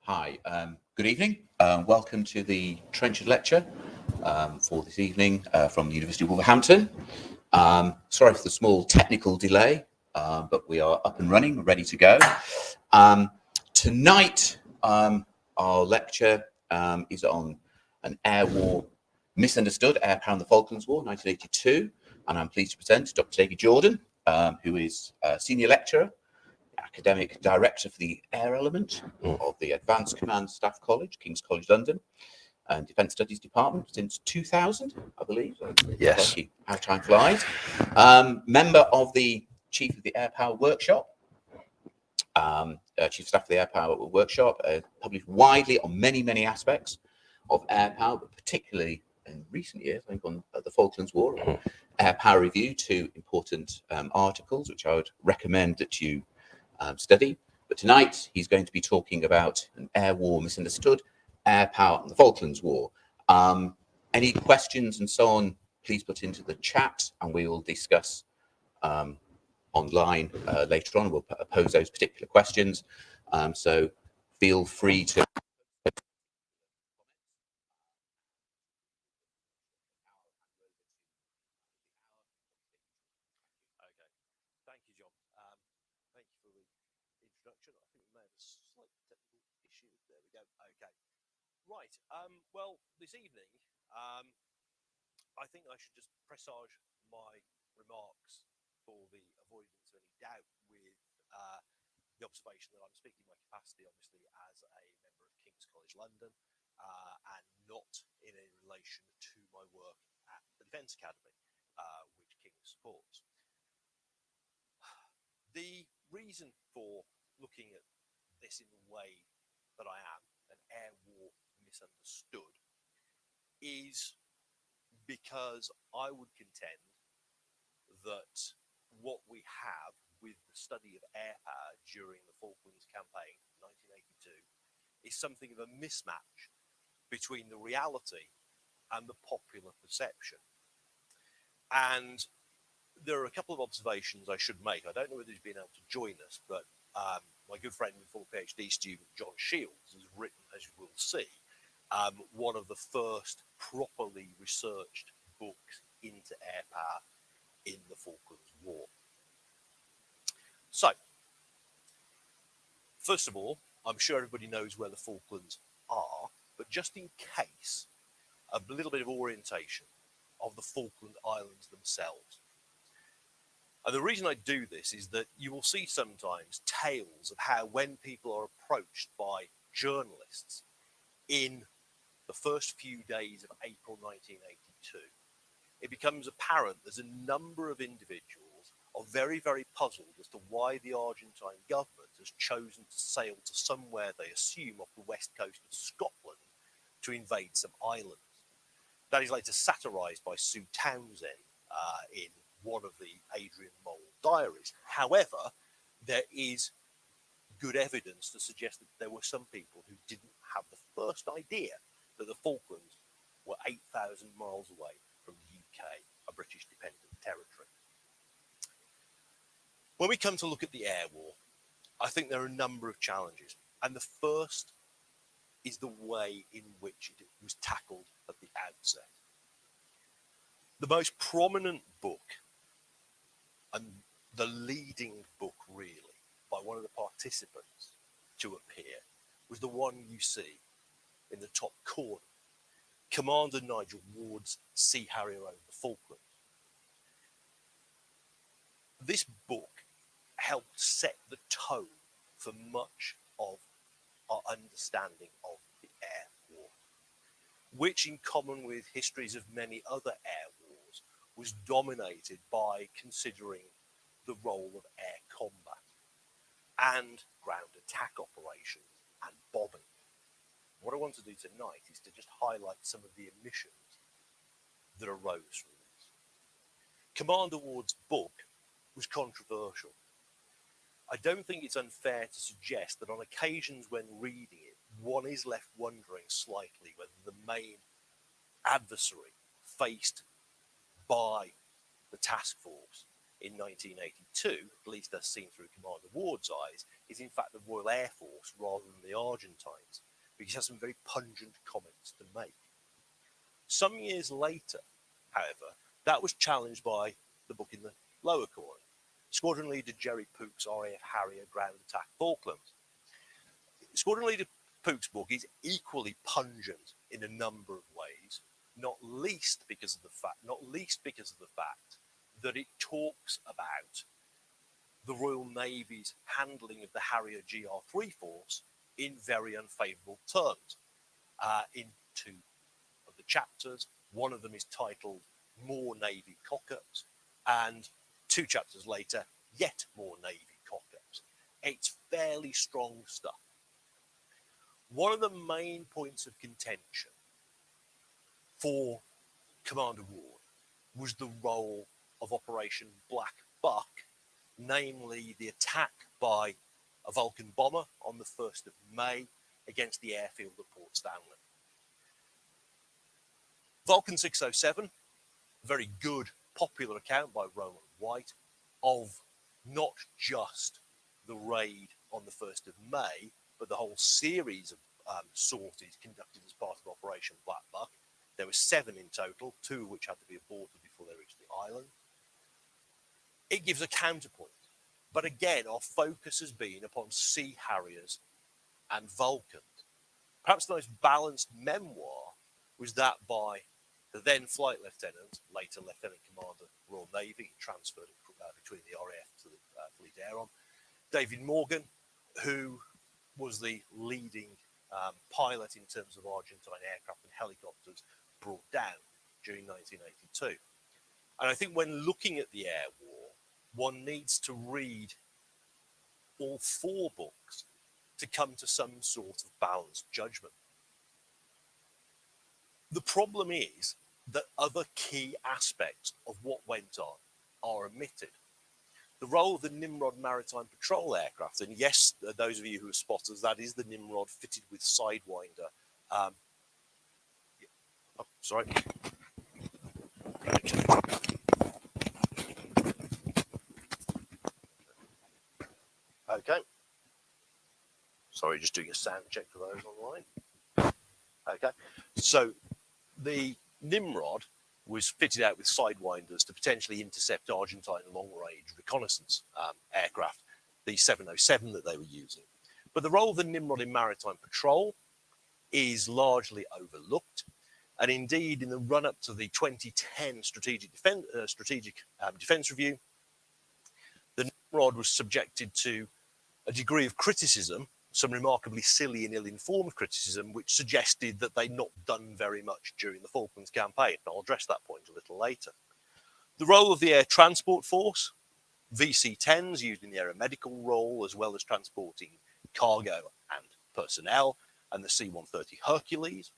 Hi, good evening. Welcome to the Trenchard Lecture for this evening from the University of Wolverhampton. Sorry for the small technical delay, but we are up and running, ready to go. Tonight, our lecture is on an air war misunderstood, air power in the Falklands War, 1982. And I'm pleased to present Dr. David Jordan, who is a senior lecturer, academic director for the air element of the Advanced Command Staff College, King's College London, and Defence Studies Department since 2000, I believe. Yes. How time flies. Member of the Chief of the Air Power Workshop, Chief of Staff of the Air Power Workshop, published widely on many aspects of air power, but particularly in recent years, I think on the Falklands War, Air Power Review, two important articles which I would recommend that you study. But tonight he's going to be talking about an air war misunderstood, air power and the Falklands War. Any questions and so on, please put into the chat and we will discuss online later on. We'll pose those particular questions. So feel free to Right. Well, this evening, I think I should just presage my remarks for the avoidance of any doubt with the observation that I'm speaking in my capacity, obviously, as a member of King's College London, and not in a relation to my work at the Defence Academy, which King supports. The reason for looking at this in the way that I am, an air war misunderstood, is because I would contend that what we have with the study of air power during the Falklands campaign 1982 is something of a mismatch between the reality and the popular perception. And there are a couple of observations I should make. I don't know whether he's been able to join us, but my good friend and full PhD student, John Shields, has written, as you will see, one of the first properly researched books into air power in the Falklands War. So, first of all, I'm sure everybody knows where the Falklands are, but just in case, a little bit of orientation of the Falkland Islands themselves. And the reason I do this is that you will see sometimes tales of how when people are approached by journalists in the first few days of April 1982, it becomes apparent there's a number of individuals are very puzzled as to why the Argentine government has chosen to sail to somewhere they assume off the west coast of Scotland to invade some islands. That is later satirised by Sue Townsend in one of the Adrian Mole diaries. However, there is good evidence to suggest that there were some people who didn't have the first idea that the Falklands were 8,000 miles away from the UK, a British dependent territory. When we come to look at the air war, I think there are a number of challenges. And the first is the way in which it was tackled at the outset. The most prominent book, and the leading book really, by one of the participants to appear, was the one you see in the top corner, Commander Nigel Ward's Sea Harrier over the Falklands. This book helped set the tone for much of our understanding of the air war, which, in common with histories of many other air wars, was dominated by considering the role of air combat and ground attack operations and bombing. What I want to do tonight is to just highlight some of the omissions that arose from this. Commander Ward's book was controversial. I don't think it's unfair to suggest that on occasions when reading it, one is left wondering slightly whether the main adversary faced by the task force in 1982, at least as seen through Commander Ward's eyes, is in fact the Royal Air Force rather than the Argentines, because he has some very pungent comments to make. Some years later, however, that was challenged by the book in the lower corner, Squadron Leader Jerry Pook's RAF Harrier Ground Attack Falklands. Squadron Leader Pook's book is equally pungent in a number of ways, not least because of the fact that it talks about the Royal Navy's handling of the Harrier GR3 force in very unfavourable terms. In two of the chapters, one of them is titled More Navy Cock-ups, and 2 chapters later, yet more Navy cock-ups. It's fairly strong stuff. One of the main points of contention for Commander Ward was the role of Operation Black Buck, namely the attack by a Vulcan bomber on the 1st of May against the airfield at Port Stanley. Vulcan 607, a very good, popular account by Roland White of not just the raid on the 1st of May, but the whole series of sorties conducted as part of Operation Black Buck. There were 7 in total, 2 of which had to be aborted before they reached the island. It gives a counterpoint. But again, our focus has been upon Sea Harriers and Vulcans. Perhaps the most balanced memoir was that by the then Flight Lieutenant, later Lieutenant Commander, Royal Navy, transferred between the RAF to the Fleet Air Arm, David Morgan, who was the leading pilot in terms of Argentine aircraft and helicopters brought down during 1982. And I think when looking at the air war, one needs to read all 4 books to come to some sort of balanced judgment. The problem is that other key aspects of what went on are omitted. The role of the Nimrod maritime patrol aircraft, and yes, those of you who are spotters, that is the Nimrod fitted with Sidewinder. Sorry. Okay. Sorry, just doing a sound check for those online. Okay. So the Nimrod was fitted out with Sidewinders to potentially intercept Argentine long-range reconnaissance aircraft, the 707 that they were using. But the role of the Nimrod in maritime patrol is largely overlooked. And indeed, in the run-up to the 2010 Strategic Defence Review, the Nimrod was subjected to a degree of criticism, some remarkably silly and ill-informed criticism, which suggested that they'd not done very much during the Falklands campaign. I'll address that point a little later. The role of the Air Transport Force, VC-10s used in the aeromedical role, as well as transporting cargo and personnel, and the C-130 Hercules,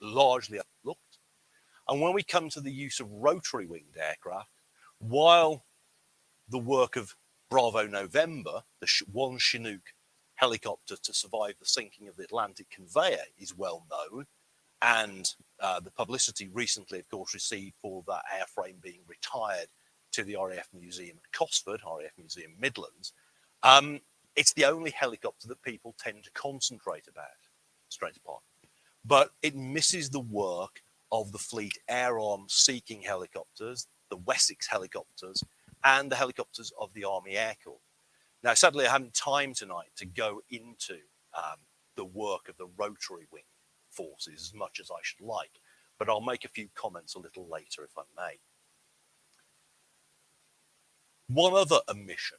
largely overlooked. And when we come to the use of rotary-winged aircraft, while the work of Bravo November, the one Chinook helicopter to survive the sinking of the Atlantic Conveyor, is well known, and the publicity recently, of course, received for that airframe being retired to the RAF Museum at Cosford, RAF Museum Midlands, it's the only helicopter that people tend to concentrate about, straight apart. But it misses the work of the Fleet Air Arm seeking helicopters, the Wessex helicopters, and the helicopters of the Army Air Corps. Now, sadly, I haven't time tonight to go into the work of the rotary wing forces as much as I should like, but I'll make a few comments a little later if I may. One other omission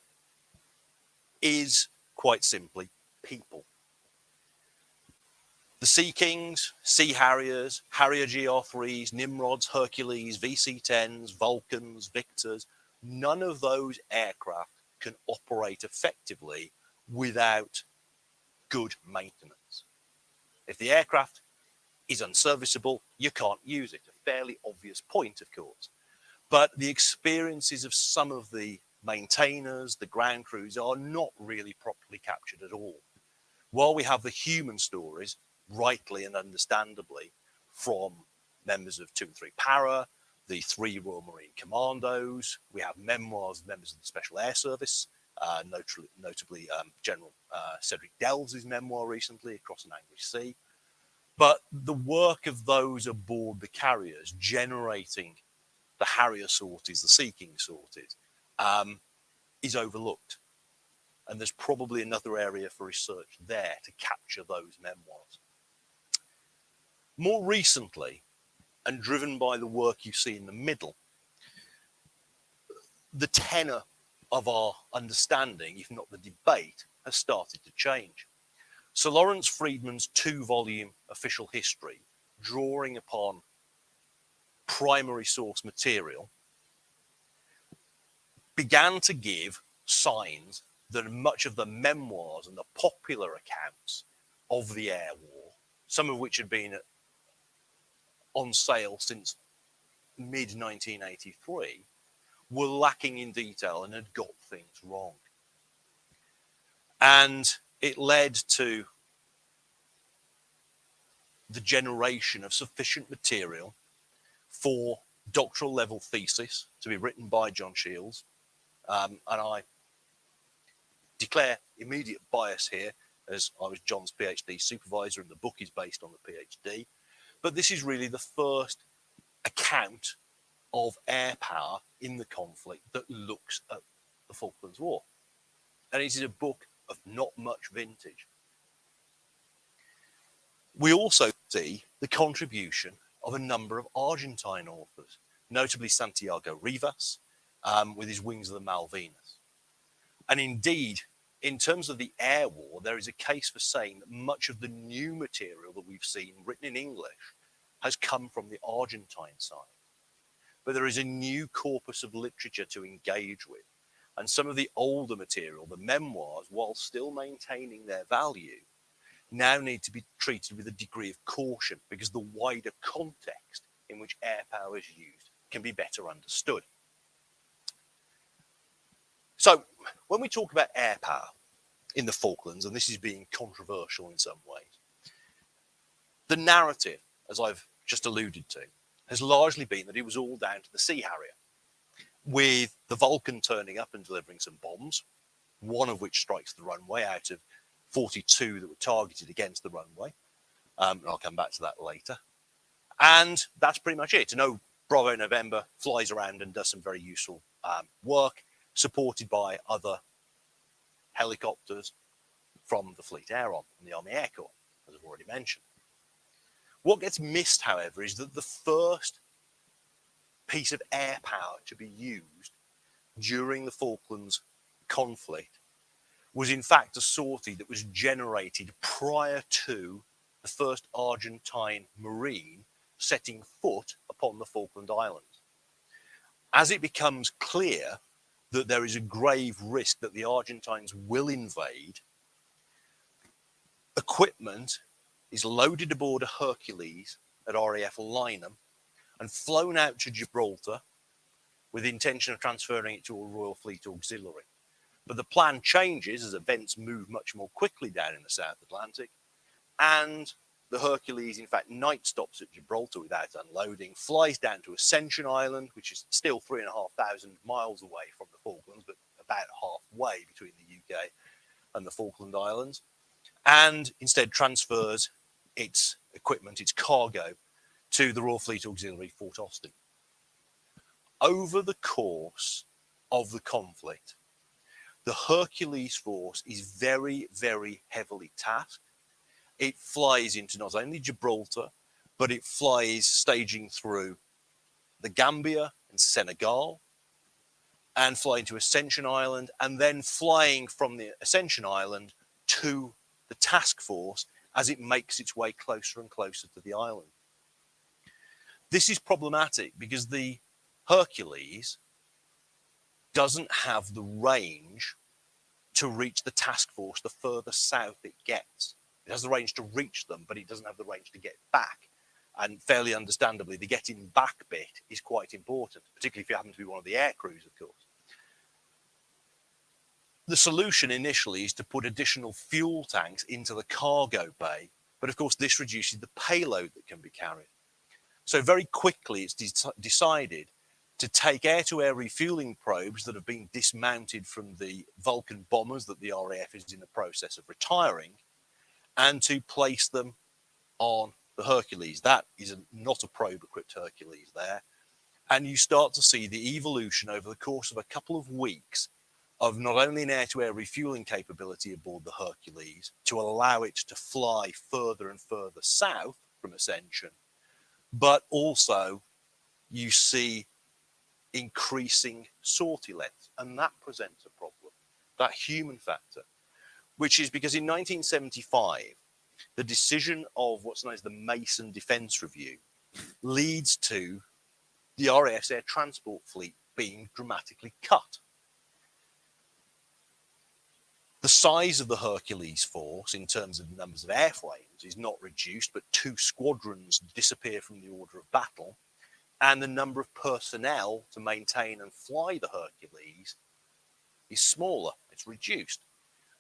is quite simply people. The Sea Kings, Sea Harriers, Harrier GR3s, Nimrods, Hercules, VC-10s, Vulcans, Victors, none of those aircraft can operate effectively without good maintenance. If the aircraft is unserviceable, you can't use it. A fairly obvious point, of course. But the experiences of some of the maintainers, the ground crews, are not really properly captured at all. While we have the human stories, rightly and understandably, from members of 2 and 3 Para, the 3 Royal Marine Commandos. We have memoirs of members of the Special Air Service, notably General Cedric Delves' memoir recently, Across an Angry Sea. But the work of those aboard the carriers generating the Harrier sorties, the Sea King sorties, is overlooked. And there's probably another area for research there to capture those memoirs. More recently, and driven by the work you see in the middle, the tenor of our understanding, if not the debate, has started to change. Sir Lawrence Freedman's 2-volume official history, drawing upon primary source material, began to give signs that much of the memoirs and the popular accounts of the air war, some of which had been on sale since mid-1983, were lacking in detail and had got things wrong. And it led to the generation of sufficient material for doctoral level thesis to be written by John Shields. And I declare immediate bias here, as I was John's PhD supervisor and the book is based on the PhD. But this is really the first account of air power in the conflict that looks at the Falklands War. And it is a book of not much vintage. We also see the contribution of a number of Argentine authors, notably Santiago Rivas, with his Wings of the Malvinas. And indeed, in terms of the air war, there is a case for saying that much of the new material that we've seen written in English has come from the Argentine side. But there is a new corpus of literature to engage with. And some of the older material, the memoirs, while still maintaining their value, now need to be treated with a degree of caution because the wider context in which air power is used can be better understood. So when we talk about air power in the Falklands, and this is being controversial in some ways, the narrative, as I've just alluded to, has largely been that it was all down to the Sea Harrier, with the Vulcan turning up and delivering some bombs, one of which strikes the runway out of 42 that were targeted against the runway. And I'll come back to that later. And that's pretty much it. No, Bravo November flies around and does some very useful work, supported by other helicopters from the Fleet Air Arm and the Army Air Corps, as I've already mentioned. What gets missed, however, is that the first piece of air power to be used during the Falklands conflict was in fact a sortie that was generated prior to the first Argentine Marine setting foot upon the Falkland Islands. As it becomes clear that there is a grave risk that the Argentines will invade, equipment is loaded aboard a Hercules at RAF Lynham and flown out to Gibraltar with the intention of transferring it to a Royal Fleet Auxiliary. But the plan changes as events move much more quickly down in the South Atlantic, and the Hercules, in fact, night stops at Gibraltar without unloading, flies down to Ascension Island, which is still 3,500 miles away from the Falklands, but about halfway between the UK and the Falkland Islands, and instead transfers its equipment, its cargo, to the Royal Fleet Auxiliary, Fort Austin. Over the course of the conflict, the Hercules force is very, very heavily tasked. It flies into not only Gibraltar, but it flies staging through the Gambia and Senegal, and flying to Ascension Island, and then flying from the Ascension Island to the task force as it makes its way closer and closer to the island. This is problematic because the Hercules doesn't have the range to reach the task force the further south it gets. It has the range to reach them, but it doesn't have the range to get back. And fairly understandably, the getting back bit is quite important, particularly if you happen to be one of the air crews, of course. The solution initially is to put additional fuel tanks into the cargo bay, but of course this reduces the payload that can be carried. So very quickly it's decided to take air-to-air refueling probes that have been dismounted from the Vulcan bombers that the RAF is in the process of retiring, and to place them on the Hercules. That is not a probe-equipped Hercules there. And you start to see the evolution over the course of a couple of weeks of not only an air-to-air refueling capability aboard the Hercules to allow it to fly further and further south from Ascension, but also you see increasing sortie lengths, and that presents a problem, that human factor, which is because in 1975, the decision of what's known as the Mason Defence Review leads to the RAF's air transport fleet being dramatically cut. The size of the Hercules force in terms of numbers of airframes is not reduced, but 2 squadrons disappear from the order of battle, and the number of personnel to maintain and fly the Hercules is smaller, it's reduced.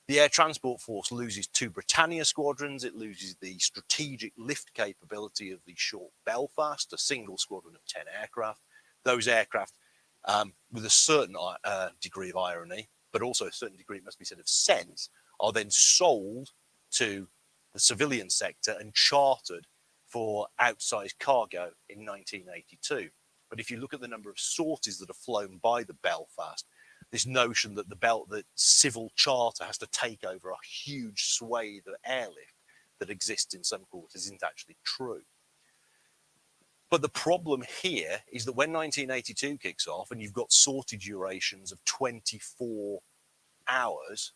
The air transport force loses 2 Britannia squadrons, it loses the strategic lift capability of the short Belfast, a single squadron of 10 aircraft. Those aircraft, with a certain degree of irony, but also a certain degree, it must be said, of sense, are then sold to the civilian sector and chartered for outsized cargo in 1982. But if you look at the number of sorties that are flown by the Belfast, this notion that that civil charter has to take over a huge swathe of airlift that exists in some quarters isn't actually true. But the problem here is that when 1982 kicks off and you've got sortie durations of 24 hours,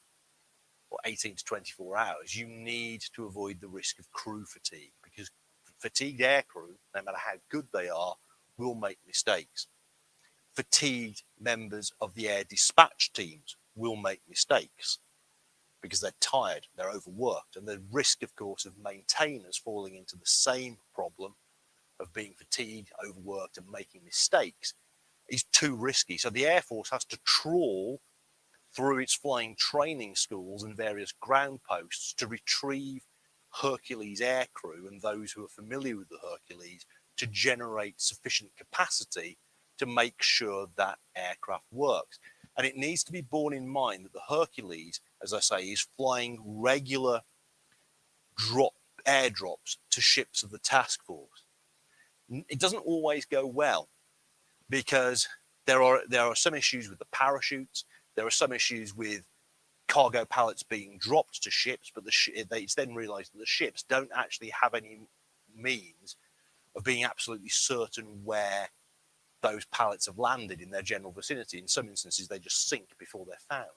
or 18 to 24 hours, you need to avoid the risk of crew fatigue, because fatigued aircrew, no matter how good they are, will make mistakes. Fatigued members of the air dispatch teams will make mistakes because they're tired, they're overworked, and the risk, of course, of maintainers falling into the same problem of being fatigued, overworked, and making mistakes is too risky. So the Air Force has to trawl through its flying training schools and various ground posts to retrieve Hercules aircrew and those who are familiar with the Hercules to generate sufficient capacity to make sure that aircraft works. And it needs to be borne in mind that the Hercules, as I say, is flying regular airdrops to ships of the task force. It doesn't always go well because there are some issues with the parachutes. There are some issues with cargo pallets being dropped to ships, but it's then realized that the ships don't actually have any means of being absolutely certain where those pallets have landed in their general vicinity. In some instances, they just sink before they're found.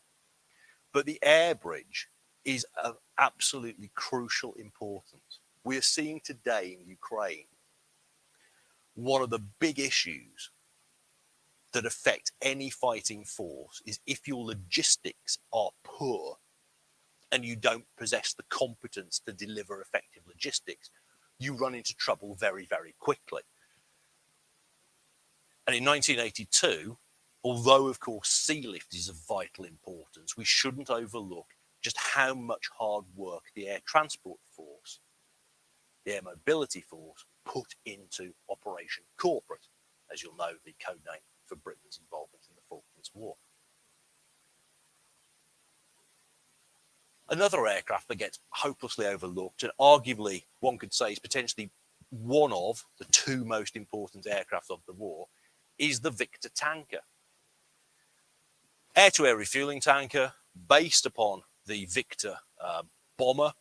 But the air bridge is of absolutely crucial importance. We are seeing today in Ukraine one of the big issues that affect any fighting force is if your logistics are poor and you don't possess the competence to deliver effective logistics, you run into trouble very, very quickly. And in 1982, although, of course, sea lift is of vital importance, we shouldn't overlook just how much hard work the air transport force, the air mobility force, put into Operation Corporate, as you'll know, the code name for Britain's involvement in the Falklands War. Another aircraft that gets hopelessly overlooked, and arguably one could say is potentially one of the 2 most important aircraft of the war, is the Victor tanker. Air-to-air refueling tanker based upon the Victor bomber,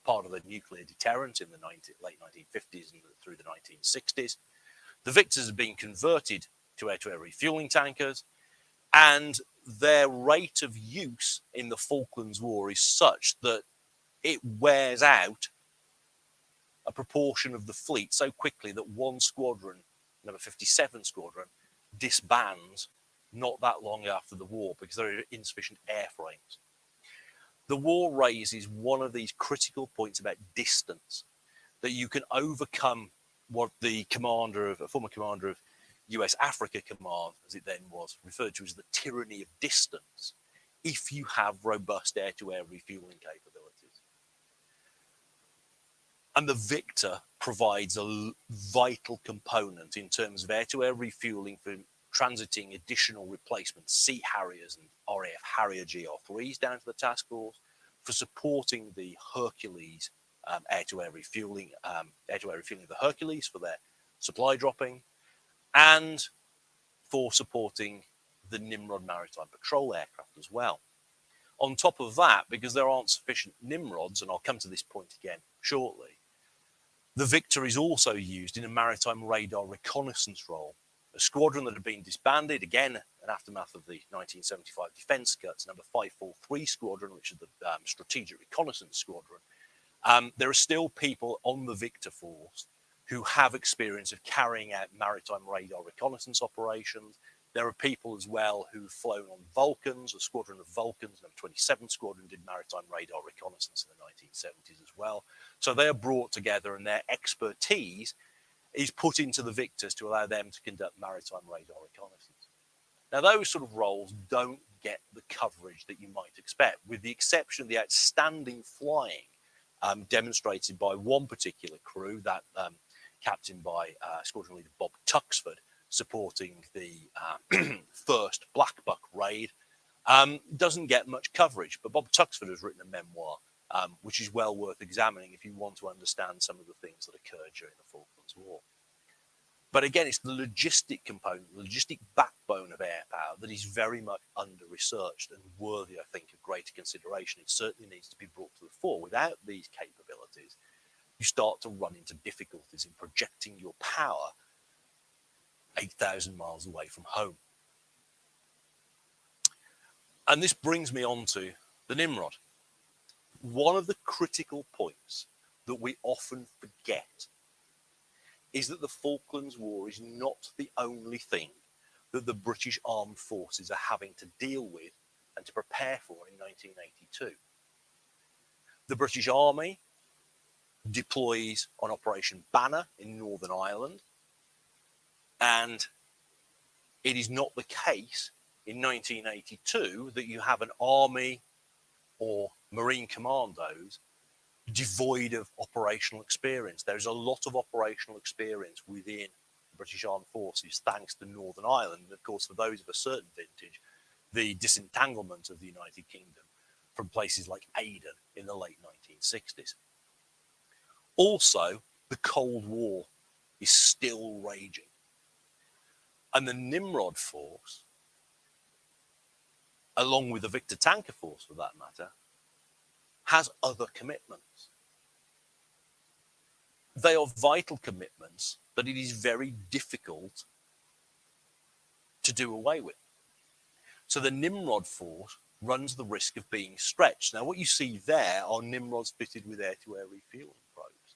part of the nuclear deterrent in the late 1950s and through the 1960s. The Victors have been converted to air-to-air refueling tankers, and their rate of use in the Falklands War is such that it wears out a proportion of the fleet so quickly that one squadron, number 57 squadron, disbands not that long after the war because there are insufficient airframes. The war raises one of these critical points about distance, that you can overcome what the former commander of US Africa Command, as it then was, referred to as the tyranny of distance, if you have robust air-to-air refueling capabilities. And the Victor provides a vital component in terms of air-to-air refueling for transiting additional replacement Sea Harriers and RAF Harrier GR3s down to the task force, for supporting the Hercules air-to-air refueling of the Hercules for their supply dropping, and for supporting the Nimrod maritime patrol aircraft as well. On top of that, because there aren't sufficient Nimrods, and I'll come to this point again shortly, the Victor is also used in a maritime radar reconnaissance role. A squadron that had been disbanded, again, an aftermath of the 1975 defence cuts, number 543 Squadron, which is the Strategic Reconnaissance Squadron. There are still people on the Victor force who have experience of carrying out maritime radar reconnaissance operations. There are people as well who've flown on Vulcans, a squadron of Vulcans, number 27 Squadron did maritime radar reconnaissance in the 1970s as well. So they are brought together and their expertise is put into the Victors to allow them to conduct maritime radar reconnaissance. Now, those sort of roles don't get the coverage that you might expect, with the exception of the outstanding flying demonstrated by one particular crew, that captained by Squadron Leader Bob Tuxford, supporting the first Black Buck raid. Doesn't get much coverage, but Bob Tuxford has written a memoir, which is well worth examining if you want to understand some of the things that occurred during the Falklands War. But again, it's the logistic component, the logistic backbone of air power that is very much under-researched and worthy, I think, of greater consideration. It certainly needs to be brought to the fore. Without these capabilities, you start to run into difficulties in projecting your power 8,000 miles away from home. And this brings me on to the Nimrod. One of the critical points that we often forget is that the Falklands War is not the only thing that the British Armed Forces are having to deal with and to prepare for in 1982. The British Army deploys on Operation Banner in Northern Ireland, and it is not the case in 1982 that you have an army or Marine commandos devoid of operational experience. There's a lot of operational experience within the British Armed Forces thanks to Northern Ireland. And of course, for those of a certain vintage, the disentanglement of the United Kingdom from places like Aden in the late 1960s. Also, the Cold War is still raging. And the Nimrod force, along with the Victor tanker force for that matter, has other commitments. They are vital commitments that it is very difficult to do away with. So the Nimrod force runs the risk of being stretched. Now, what you see there are Nimrods fitted with air-to-air refueling probes.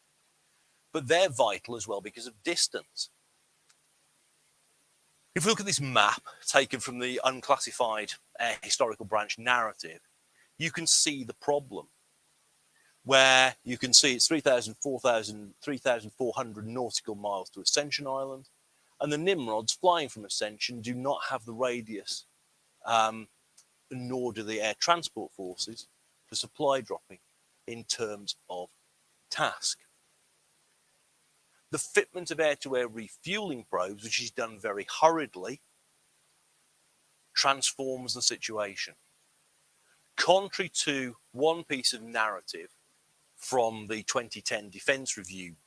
But they're vital as well because of distance. If we look at this map taken from the unclassified historical branch narrative, you can see the problem, where you can see it's 3,400 nautical miles to Ascension Island, and the Nimrods flying from Ascension do not have the radius, nor do the air transport forces for supply dropping in terms of task. The fitment of air-to-air refueling probes, which is done very hurriedly, transforms the situation. Contrary to one piece of narrative from the 2010 Defence Review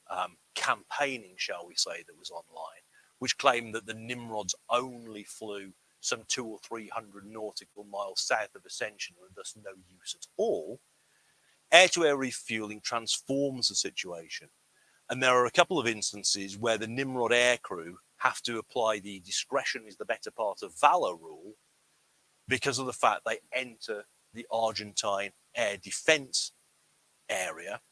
campaigning, shall we say, that was online, which claimed that the Nimrods only flew some 200 or 300 nautical miles south of Ascension and thus no use at all, air-to-air refueling transforms the situation. And there are a couple of instances where the Nimrod aircrew have to apply the discretion is the better part of valor rule because of the fact they enter the Argentine air defense area.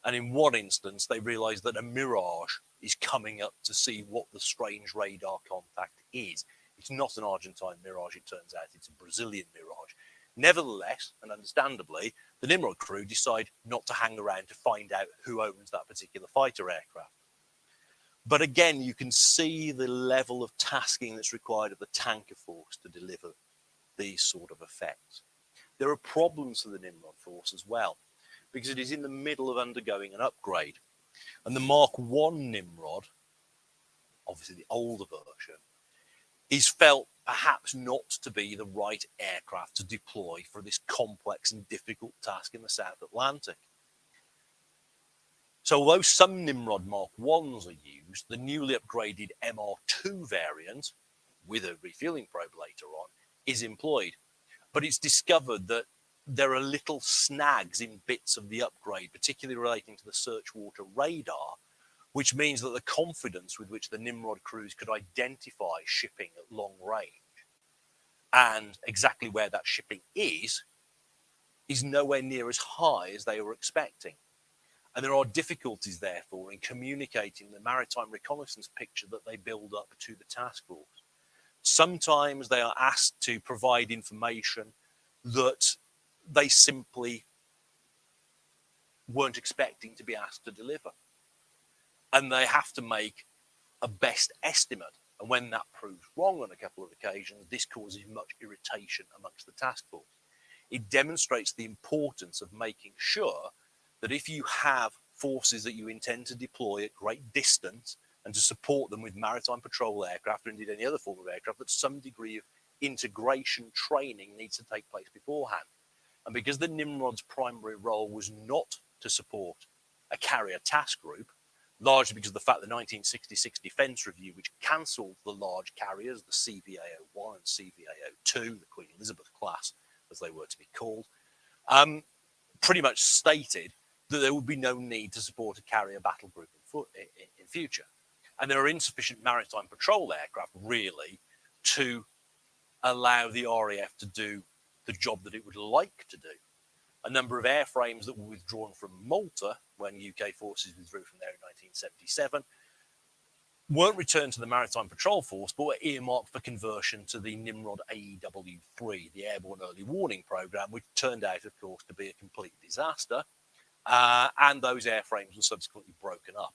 And in one instance, they realize that a Mirage is coming up to see what the strange radar contact is. It's not an Argentine Mirage, it turns out. It's a Brazilian Mirage. Nevertheless, and understandably, the Nimrod crew decide not to hang around to find out who owns that particular fighter aircraft. But again, you can see the level of tasking that's required of the tanker force to deliver these sort of effects. There are problems for the Nimrod force as well, because it is in the middle of undergoing an upgrade. And the Mark 1 Nimrod, obviously the older version, is felt perhaps not to be the right aircraft to deploy for this complex and difficult task in the South Atlantic. So although some Nimrod Mark 1s are used, the newly upgraded MR2 variant, with a refueling probe later on, is employed. But it's discovered that there are little snags in bits of the upgrade, particularly relating to the search water radar, which means that the confidence with which the Nimrod crews could identify shipping at long range and exactly where that shipping is nowhere near as high as they were expecting. And there are difficulties, therefore, in communicating the maritime reconnaissance picture that they build up to the task force. Sometimes they are asked to provide information that they simply weren't expecting to be asked to deliver. And they have to make a best estimate. And when that proves wrong on a couple of occasions, this causes much irritation amongst the task force. It demonstrates the importance of making sure that if you have forces that you intend to deploy at great distance and to support them with maritime patrol aircraft or indeed any other form of aircraft, that some degree of integration training needs to take place beforehand. And because the Nimrod's primary role was not to support a carrier task group, largely because of the fact the 1966 Defence Review, which cancelled the large carriers, the CVA-01 and CVA-02, the Queen Elizabeth class, as they were to be called, pretty much stated that there would be no need to support a carrier battle group in future. And there are insufficient maritime patrol aircraft, really, to allow the RAF to do the job that it would like to do. A number of airframes that were withdrawn from Malta when UK forces withdrew from there in 1977 weren't returned to the Maritime Patrol Force, but were earmarked for conversion to the Nimrod AEW-3, the Airborne Early Warning Program, which turned out, of course, to be a complete disaster. And those airframes were subsequently broken up.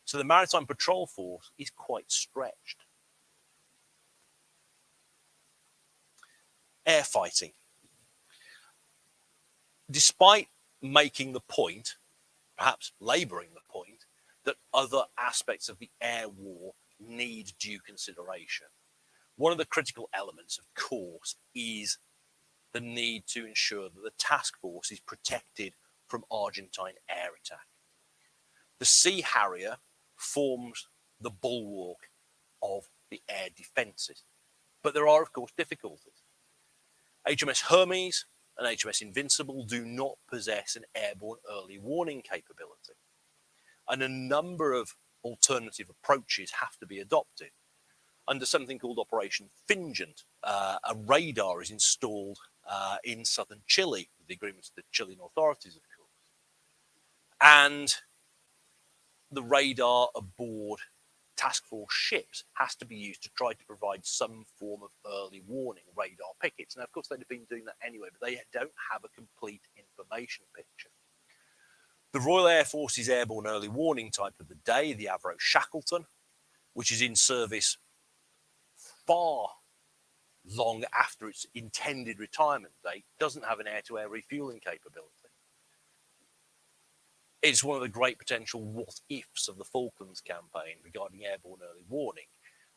So the Maritime Patrol Force is quite stretched. Air fighting. Despite making the point, perhaps labouring the point, that other aspects of the air war need due consideration, one of the critical elements, of course, is the need to ensure that the task force is protected from Argentine air attack. The Sea Harrier forms the bulwark of the air defences, but there are, of course, difficulties. HMS Hermes and HMS Invincible do not possess an airborne early warning capability, and a number of alternative approaches have to be adopted. Under something called Operation Fingent, a radar is installed in southern Chile, with the agreements of the Chilean authorities, of course. And the radar aboard task force ships has to be used to try to provide some form of early warning, radar pickets. Now, of course, they'd have been doing that anyway, but they don't have a complete information picture. The Royal Air Force's airborne early warning type of the day, the Avro Shackleton, which is in service far long after its intended retirement date, doesn't have an air-to-air refueling capability. It's one of the great potential what-ifs of the Falklands campaign regarding airborne early warning,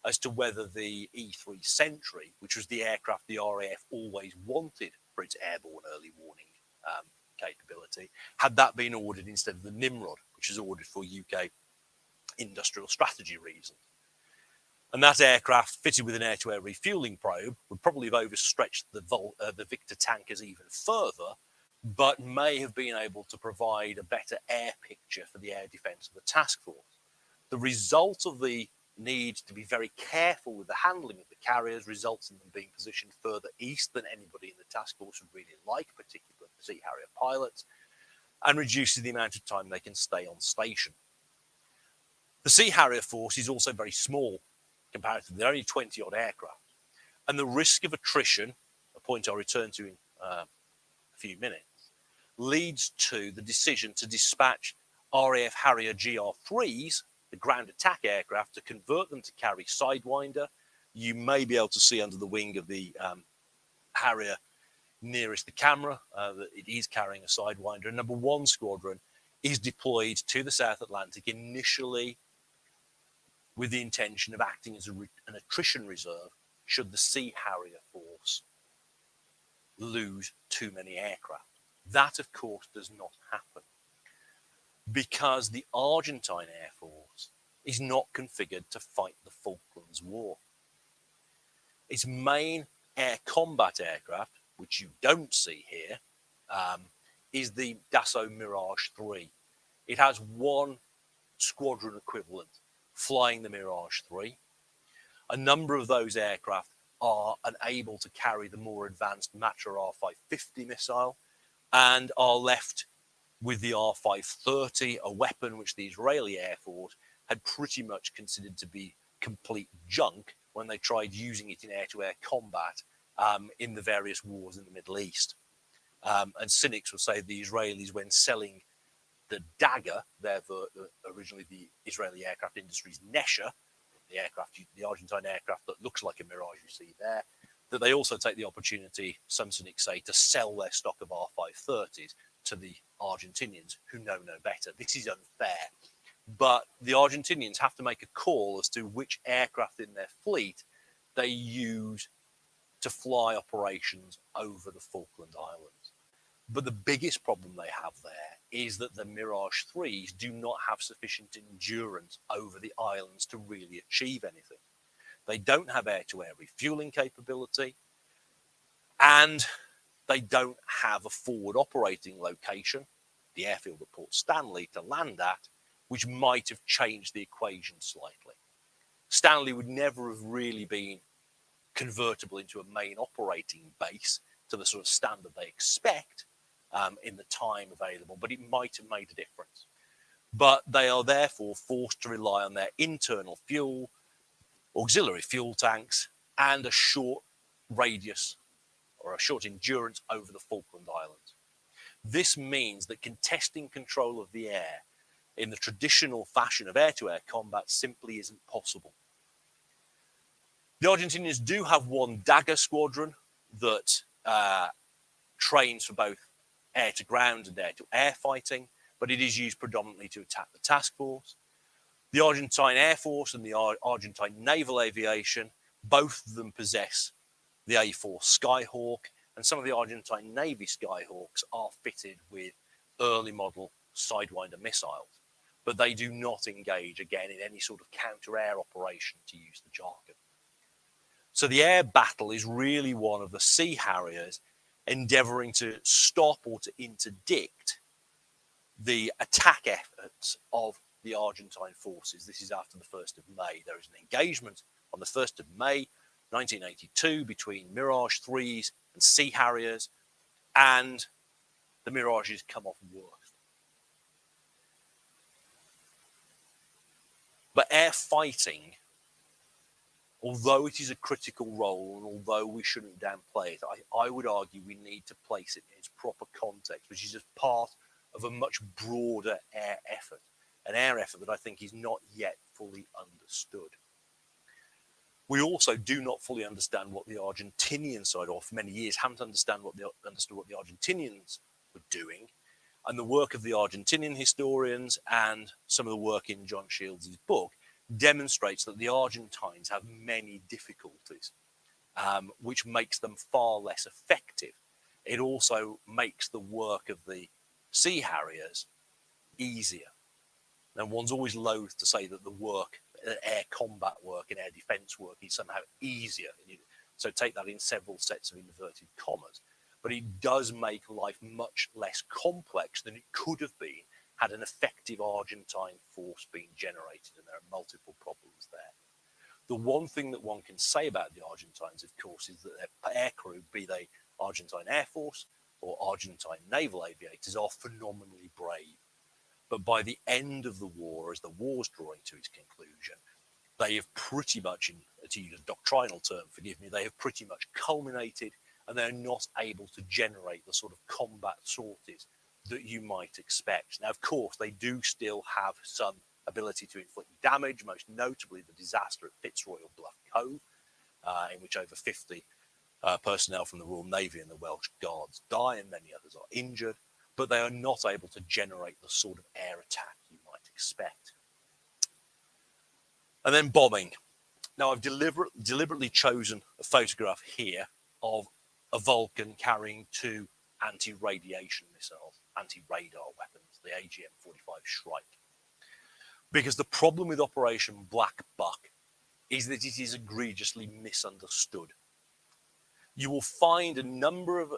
as to whether the E-3 Sentry, which was the aircraft the RAF always wanted for its airborne early warning capability, had that been ordered instead of the Nimrod, which is ordered for UK industrial strategy reasons. And that aircraft, fitted with an air-to-air refueling probe, would probably have overstretched the Victor tankers even further, but may have been able to provide a better air picture for the air defence of the task force. The result of the need to be very careful with the handling of the carriers results in them being positioned further east than anybody in the task force would really like, particularly the Sea Harrier pilots, and reduces the amount of time they can stay on station. The Sea Harrier force is also very small comparatively. There are only 20-odd aircraft, and the risk of attrition, a point I'll return to in a few minutes, leads to the decision to dispatch RAF Harrier GR3s, the ground attack aircraft, to convert them to carry Sidewinder. You may be able to see under the wing of the Harrier nearest the camera that it is carrying a Sidewinder. And number 1 squadron is deployed to the South Atlantic initially with the intention of acting as an attrition reserve should the Sea Harrier force lose too many aircraft. That, of course, does not happen because the Argentine Air Force is not configured to fight the Falklands War. Its main air combat aircraft, which you don't see here, is the Dassault Mirage 3. It has one squadron equivalent flying the Mirage 3. A number of those aircraft are unable to carry the more advanced Matra R550 missile and are left with the R530, a weapon which the Israeli Air Force had pretty much considered to be complete junk when they tried using it in air-to-air combat in the various wars in the Middle East. And cynics will say the Israelis, when selling the Dagger, originally the Israeli aircraft industry's Nesher, the Argentine aircraft that looks like a Mirage you see there, that they also take the opportunity, some cynics say, to sell their stock of R530s to the Argentinians who know no better. This is unfair. But the Argentinians have to make a call as to which aircraft in their fleet they use to fly operations over the Falkland Islands. But the biggest problem they have there is that the Mirage 3s do not have sufficient endurance over the islands to really achieve anything. They don't have air-to-air refueling capability, and they don't have a forward operating location, the airfield at Port Stanley, to land at, which might have changed the equation slightly. Stanley would never have really been convertible into a main operating base to the sort of standard they expect in the time available, but it might have made a difference. But they are therefore forced to rely on their internal fuel, auxiliary fuel tanks, and a short radius or a short endurance over the Falkland Islands. This means that contesting control of the air in the traditional fashion of air-to-air combat simply isn't possible. The Argentinians do have one Dagger squadron that trains for both air-to-ground and air-to-air fighting, but it is used predominantly to attack the task force. The Argentine Air Force and the Argentine Naval Aviation, both of them possess the A4 Skyhawk, and some of the Argentine Navy Skyhawks are fitted with early model Sidewinder missiles, but they do not engage again in any sort of counter-air operation, to use the jargon. So the air battle is really one of the Sea Harriers endeavouring to stop or to interdict the attack efforts of the Argentine forces. This is after the 1st of May. There is an engagement on the 1st of May 1982 between Mirage 3s and Sea Harriers, and the Mirages come off worst. But air fighting, although it is a critical role and although we shouldn't downplay it, I would argue we need to place it in its proper context, which is just part of a much broader air effort, an air effort that I think is not yet fully understood. We also do not fully understand what the Argentinian side, or for many years haven't understood what the Argentinians were doing. And the work of the Argentinian historians and some of the work in John Shields' book demonstrates that the Argentines have many difficulties, which makes them far less effective. It also makes the work of the Sea Harriers easier. Now, one's always loath to say that the work, air combat work and air defense work, is somehow easier. So take that in several sets of inverted commas. But it does make life much less complex than it could have been had an effective Argentine force been generated, and there are multiple problems there. The one thing that one can say about the Argentines, of course, is that their air crew, be they Argentine Air Force or Argentine Naval Aviators, are phenomenally brave. But by the end of the war, as the war's drawing to its conclusion, they have pretty much, to use a doctrinal term, forgive me, they have pretty much culminated, and they're not able to generate the sort of combat sorties that you might expect. Now, of course, they do still have some ability to inflict damage, most notably the disaster at Fitzroy Bluff Cove, in which over 50 personnel from the Royal Navy and the Welsh Guards die, and many others are injured. but they are not able to generate the sort of air attack you might expect. And then bombing. Now, I've deliberately chosen a photograph here of a Vulcan carrying 2 anti-radiation missiles, anti-radar weapons, the AGM-45 Shrike. Because the problem with Operation Black Buck is that it is egregiously misunderstood. You will find a number of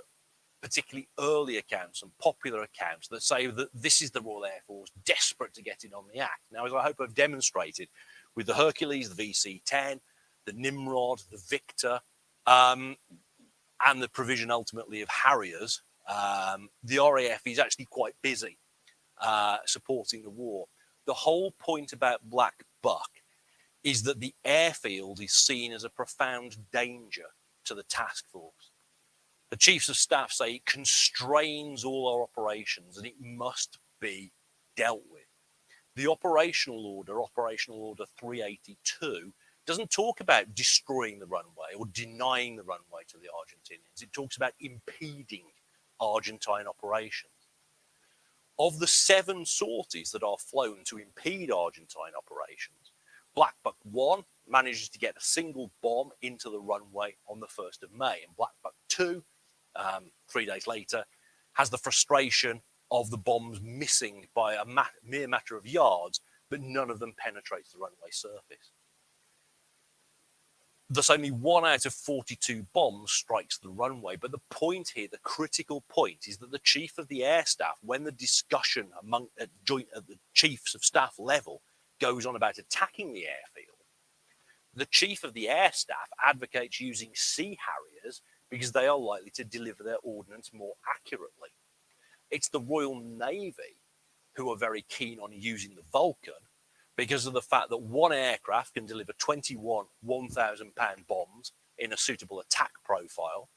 particularly early accounts and popular accounts that say that this is the Royal Air Force desperate to get in on the act. Now, as I hope I've demonstrated with the Hercules, the VC-10, the Nimrod, the Victor, and the provision ultimately of Harriers, the RAF is actually quite busy supporting the war. The whole point about Black Buck is that the airfield is seen as a profound danger to the task force. The chiefs of staff say it constrains all our operations and it must be dealt with. The Operational Order 382, doesn't talk about destroying the runway or denying the runway to the Argentinians. It talks about impeding Argentine operations. Of the 7 sorties that are flown to impede Argentine operations, Black Buck 1 manages to get a single bomb into the runway on the 1st of May, and Black Buck 2, 3 days later, has the frustration of the bombs missing by a mere matter of yards, but none of them penetrates the runway surface. Thus, only 1 out of 42 bombs strikes the runway. But the point here, the critical point, is that the Chief of the Air Staff, when the discussion at the Chiefs of Staff level goes on about attacking the airfield, the Chief of the Air Staff advocates using Sea Harriers because they are likely to deliver their ordnance more accurately. It's the Royal Navy who are very keen on using the Vulcan because of the fact that one aircraft can deliver 21 1,000-pound bombs in a suitable attack profile.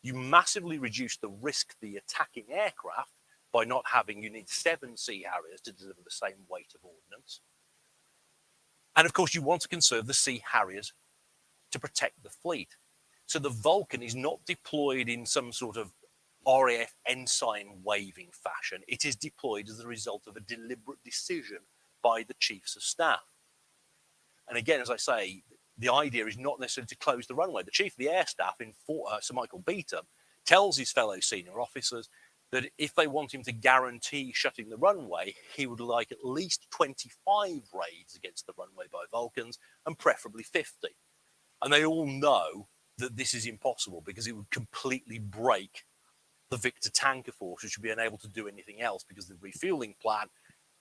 You massively reduce the risk to the attacking aircraft by not having, you need 7 Sea Harriers to deliver the same weight of ordnance. And of course, you want to conserve the Sea Harriers to protect the fleet. So the Vulcan is not deployed in some sort of RAF ensign waving fashion. It is deployed as a result of a deliberate decision by the Chiefs of Staff. And again, as I say, the idea is not necessarily to close the runway. The Chief of the Air Staff, Sir Michael Beetham, tells his fellow senior officers that if they want him to guarantee shutting the runway, he would like at least 25 raids against the runway by Vulcans, and preferably 50. And they all know that this is impossible because it would completely break the Victor tanker force, which would be unable to do anything else because the refueling plan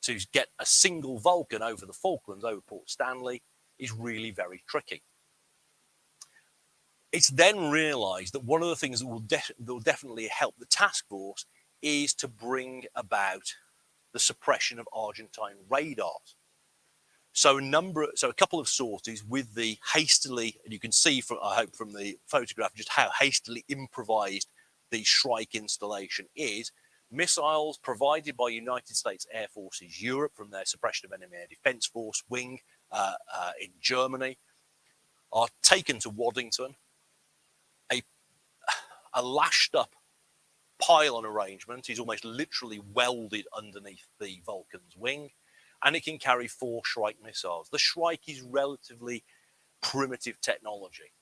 to get a single Vulcan over the Falklands, over Port Stanley, is really very tricky. It's then realised that one of the things that will definitely help the task force is to bring about the suppression of Argentine radars. So a couple of sorties with the hastily, and you can see from, I hope from the photograph, just how hastily improvised the Shrike installation is. Missiles provided by United States Air Forces Europe from their Suppression of Enemy Air Defence Force wing in Germany are taken to Waddington. A lashed up pylon arrangement is almost literally welded underneath the Vulcan's wing, and it can carry 4 Shrike missiles. The Shrike is relatively primitive technology.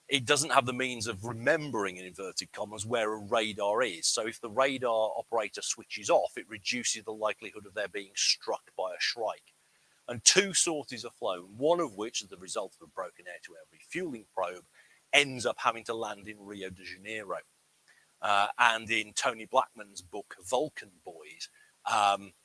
It doesn't have the means of remembering, in inverted commas, where a radar is. So if the radar operator switches off, it reduces the likelihood of there being struck by a Shrike. And 2 sorties are flown, one of which, as the result of a broken air-to-air refueling probe, ends up having to land in Rio de Janeiro. And in Tony Blackman's book, Vulcan Boys,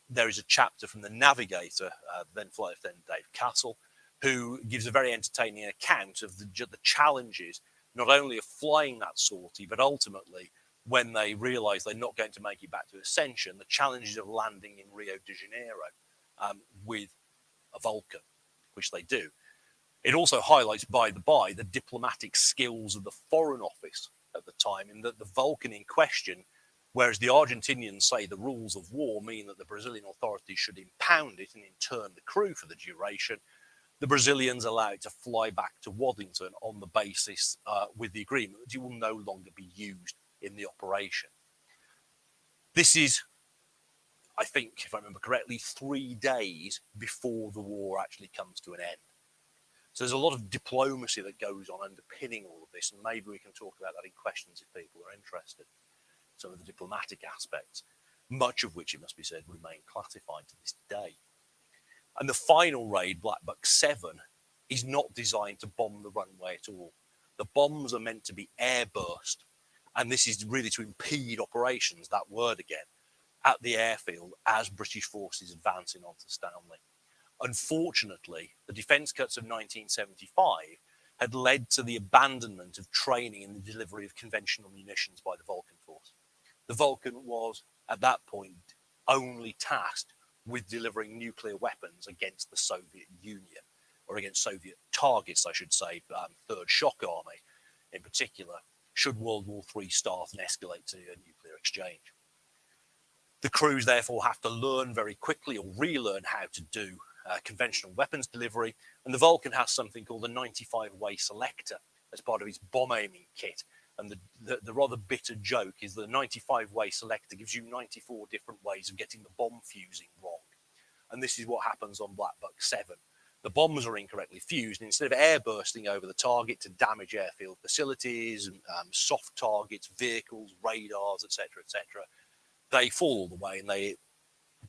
there is a chapter from the navigator, then Flight Lieutenant Dave Castle, who gives a very entertaining account of the challenges, not only of flying that sortie, but ultimately, when they realise they're not going to make it back to Ascension, the challenges of landing in Rio de Janeiro with a Vulcan, which they do. It also highlights, by the by, the diplomatic skills of the Foreign Office at the time, in that the Vulcan in question, whereas the Argentinians say the rules of war mean that the Brazilian authorities should impound it and intern the crew for the duration, the Brazilians allow it to fly back to Waddington on the basis, with the agreement, that it will no longer be used in the operation. This is I think, if I remember correctly, 3 days before the war actually comes to an end. So there's a lot of diplomacy that goes on underpinning all of this, and maybe we can talk about that in questions if people are interested. Some of the diplomatic aspects, much of which, it must be said, remain classified to this day. And the final raid, Black Buck 7, is not designed to bomb the runway at all. The bombs are meant to be airburst, and this is really to impede operations, that word again, at the airfield as British forces advancing onto Stanley. Unfortunately, the defence cuts of 1975 had led to the abandonment of training in the delivery of conventional munitions by the Vulcan force. The Vulcan was, at that point, only tasked with delivering nuclear weapons against the Soviet Union, or against Soviet targets, I should say, Third Shock Army in particular, should World War III start and escalate to a nuclear exchange. The crews therefore have to learn very quickly or relearn how to do conventional weapons delivery, and the Vulcan has something called a 95-way selector as part of its bomb aiming kit. And the rather bitter joke is that the 95-way selector gives you 94 different ways of getting the bomb fusing wrong. And this is what happens on Black Buck 7. The bombs are incorrectly fused, and instead of air bursting over the target to damage airfield facilities, soft targets, vehicles, radars, etc., they fall all the way and they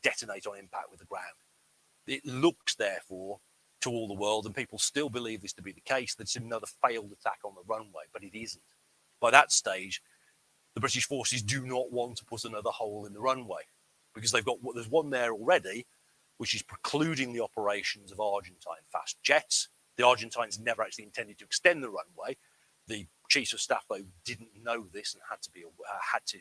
detonate on impact with the ground. It looks, therefore, to all the world, and people still believe this to be the case, that it's another failed attack on the runway, but it isn't. By that stage, the British forces do not want to put another hole in the runway, because there's one there already, which is precluding the operations of Argentine fast jets. The Argentines never actually intended to extend the runway. The chiefs of staff, though, didn't know this and had to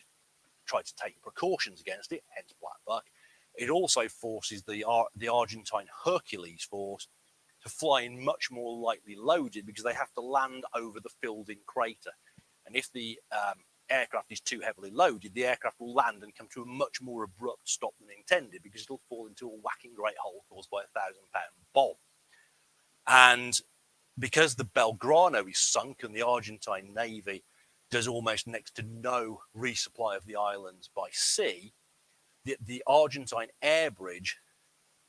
try to take precautions against it, hence Black Buck. It also forces the Argentine Hercules force to fly in much more lightly loaded, because they have to land over the filled-in crater. And if the aircraft is too heavily loaded, the aircraft will land and come to a much more abrupt stop than intended, because it'll fall into a whacking great hole caused by a 1,000-pound bomb. And because the Belgrano is sunk and the Argentine Navy does almost next to no resupply of the islands by sea, the Argentine air bridge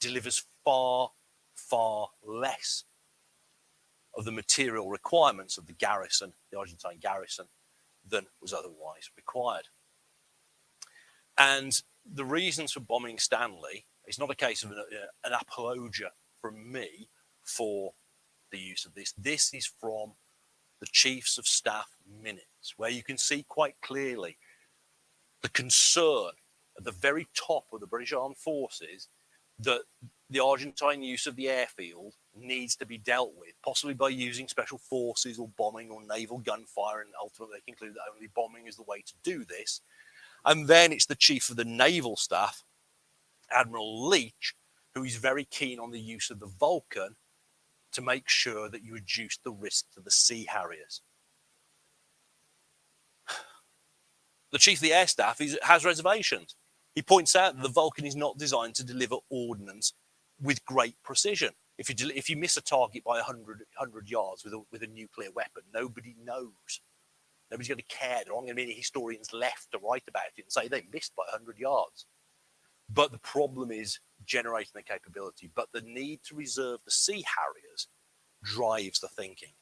delivers far, far less of the material requirements of the garrison, the Argentine garrison, than was otherwise required. And the reasons for bombing Stanley is not a case of an apologia from me for the use of this. This is from the Chiefs of Staff minutes, where you can see quite clearly the concern at the very top of the British Armed Forces that the Argentine use of the airfield needs to be dealt with, possibly by using special forces or bombing or naval gunfire, and ultimately they conclude that only bombing is the way to do this. And then it's the Chief of the Naval Staff, Admiral Leach, who is very keen on the use of the Vulcan to make sure that you reduce the risk to the Sea Harriers. The Chief of the Air Staff has reservations. He points out that the Vulcan is not designed to deliver ordnance with great precision. If you miss a target by 100 yards with a nuclear weapon, nobody knows. Nobody's going to care. There aren't going to be any historians left to write about it and say they missed by 100 yards. But the problem is generating the capability. But the need to reserve the Sea Harriers drives the thinking.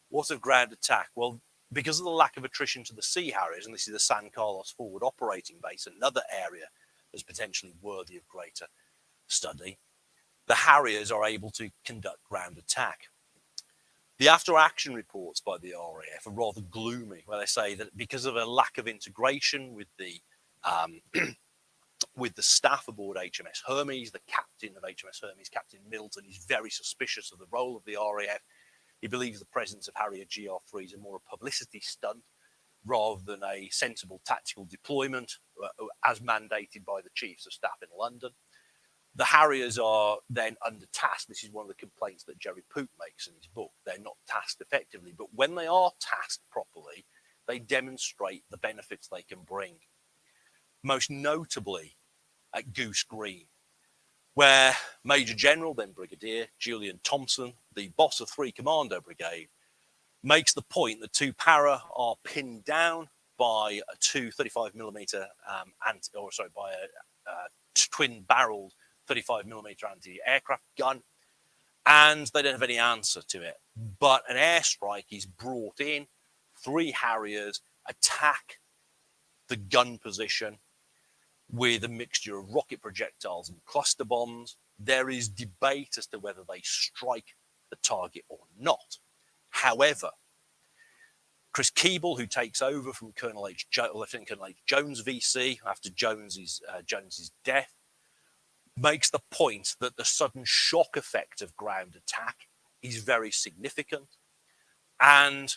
What of ground attack? Well, because of the lack of attrition to the Sea Harriers, and this is the San Carlos Forward Operating Base, another area that's potentially worthy of greater study, the Harriers are able to conduct ground attack. The after-action reports by the RAF are rather gloomy, where they say that because of a lack of integration with the staff aboard HMS Hermes, the captain of HMS Hermes, Captain Middleton, is very suspicious of the role of the RAF. He believes the presence of Harrier GR3 is more a publicity stunt rather than a sensible tactical deployment, as mandated by the Chiefs of Staff in London. The Harriers are then undertasked. This is one of the complaints that Jerry Pook makes in his book. They're not tasked effectively, but when they are tasked properly, they demonstrate the benefits they can bring. Most notably at Goose Green, where Major General, then Brigadier, Julian Thompson, the boss of 3 Commando Brigade, makes the point that 2 para are pinned down by a 2 35mm by twin-barreled 35mm anti-aircraft gun, and they don't have any answer to it. But an airstrike is brought in, 3 Harriers attack the gun position with a mixture of rocket projectiles and cluster bombs. There is debate as to whether they strike the target or not. However, Chris Keeble, who takes over from Lieutenant Colonel H. Jones VC after Jones's death, makes the point that the sudden shock effect of ground attack is very significant. And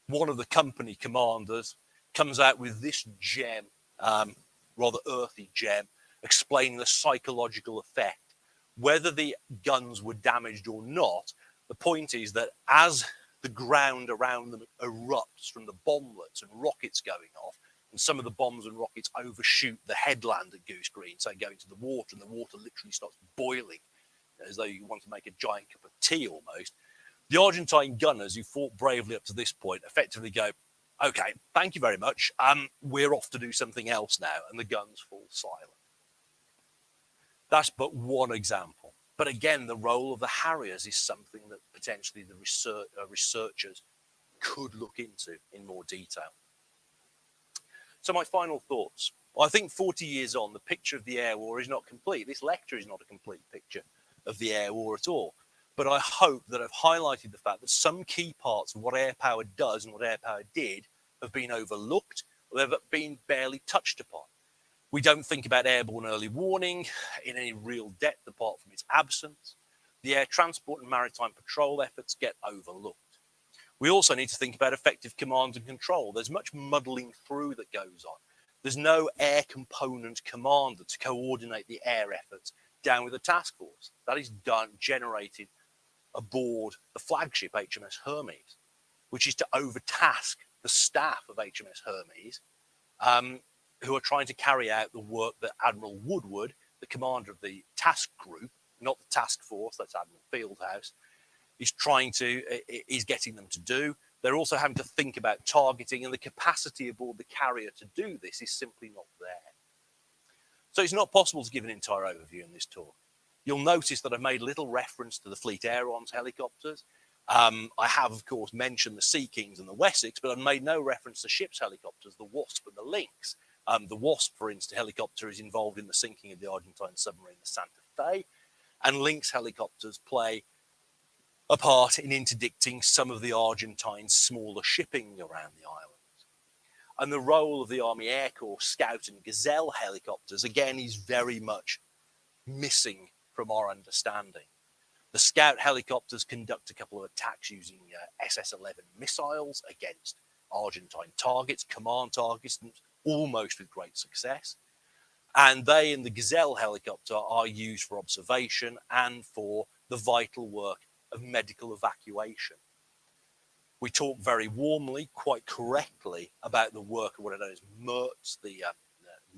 one of the company commanders comes out with this gem, rather earthy gem, explaining the psychological effect. Whether the guns were damaged or not, the point is that as the ground around them erupts from the bomblets and rockets going off, and some of the bombs and rockets overshoot the headland at Goose Green, so go into the water, and the water literally starts boiling, as though you want to make a giant cup of tea almost. The Argentine gunners who fought bravely up to this point effectively go, okay, thank you very much. We're off to do something else now, and the guns fall silent. That's but one example. But again, the role of the Harriers is something that potentially the researchers could look into in more detail. So my final thoughts. Well, I think 40 years on, the picture of the air war is not complete. This lecture is not a complete picture of the air war at all. But I hope that I've highlighted the fact that some key parts of what air power does and what air power did have been overlooked, or they've been barely touched upon. We don't think about airborne early warning in any real depth apart from its absence. The air transport and maritime patrol efforts get overlooked. We also need to think about effective command and control. There's much muddling through that goes on. There's no air component commander to coordinate the air efforts down with the task force. That is generated aboard the flagship HMS Hermes, which is to overtask the staff of HMS Hermes, who are trying to carry out the work that Admiral Woodward, the commander of the task group, not the task force, that's Admiral Fieldhouse, is getting them to do. They're also having to think about targeting, and the capacity aboard the carrier to do this is simply not there. So it's not possible to give an entire overview in this talk. You'll notice that I've made little reference to the Fleet Air Arms helicopters. I have, of course, mentioned the Sea Kings and the Wessex, but I've made no reference to ships helicopters, the Wasp and the Lynx. The Wasp, for instance, helicopter is involved in the sinking of the Argentine submarine, the Santa Fe, and Lynx helicopters play a part in interdicting some of the Argentine smaller shipping around the islands. And the role of the Army Air Corps Scout and Gazelle helicopters, again, is very much missing from our understanding. The Scout helicopters conduct a couple of attacks using SS-11 missiles against Argentine targets, command targets, almost with great success. And they and the Gazelle helicopter are used for observation and for the vital work of medical evacuation. We talk very warmly, quite correctly, about the work of what I know as MERTS, the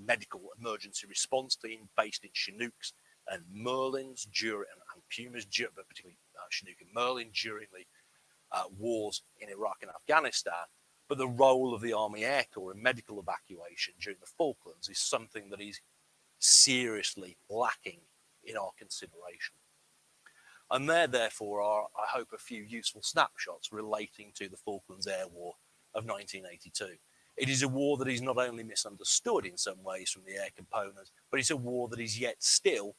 Medical Emergency Response Team based in Chinooks and Merlins and Pumas, but particularly Chinook and Merlin during the wars in Iraq and Afghanistan. But the role of the Army Air Corps in medical evacuation during the Falklands is something that is seriously lacking in our consideration. And there, therefore, are, I hope, a few useful snapshots relating to the Falklands Air War of 1982. It is a war that is not only misunderstood in some ways from the air components, but it's a war that is yet still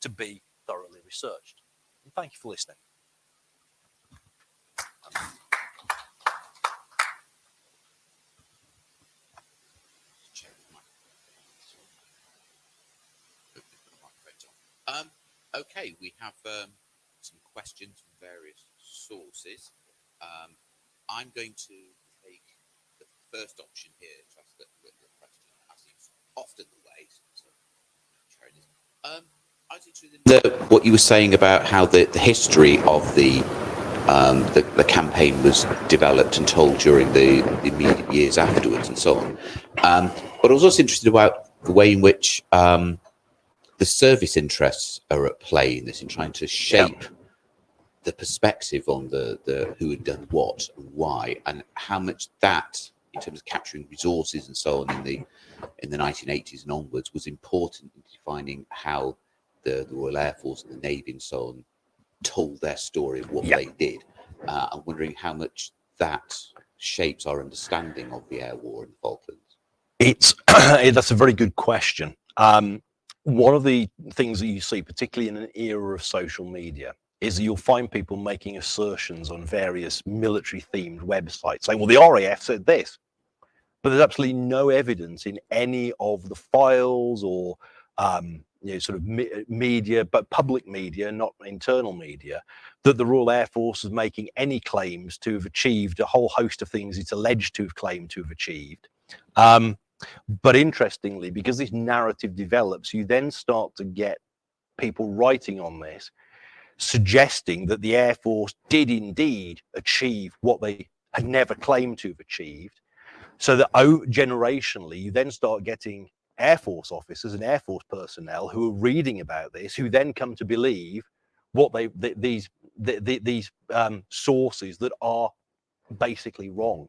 to be thoroughly researched. And thank you for listening. Okay, we have some questions from various sources. I'm going to take the first option here to ask the question, as is often the way. So, I was interested in what you were saying about how the history of the campaign was developed and told during the immediate years afterwards and so on. But I was also interested about the way in which the service interests are at play in this, in trying to shape the perspective on the who had done what and why, and how much that in terms of capturing resources and so on in the 1980s and onwards was important in defining how the Royal Air Force and the Navy and so on told their story of what they did. I'm wondering how much that shapes our understanding of the air war in the Falklands. That's a very good question. One of the things that you see, particularly in an era of social media, is that you'll find people making assertions on various military-themed websites saying, well, the RAF said this, but there's absolutely no evidence in any of the files or sort of media, but public media, not internal media, that the Royal Air Force is making any claims to have achieved a whole host of things it's alleged to have claimed to have achieved. But interestingly, because this narrative develops, you then start to get people writing on this, suggesting that the Air Force did indeed achieve what they had never claimed to have achieved. So that generationally, you then start getting Air Force officers and Air Force personnel who are reading about this, who then come to believe what these sources that are basically wrong.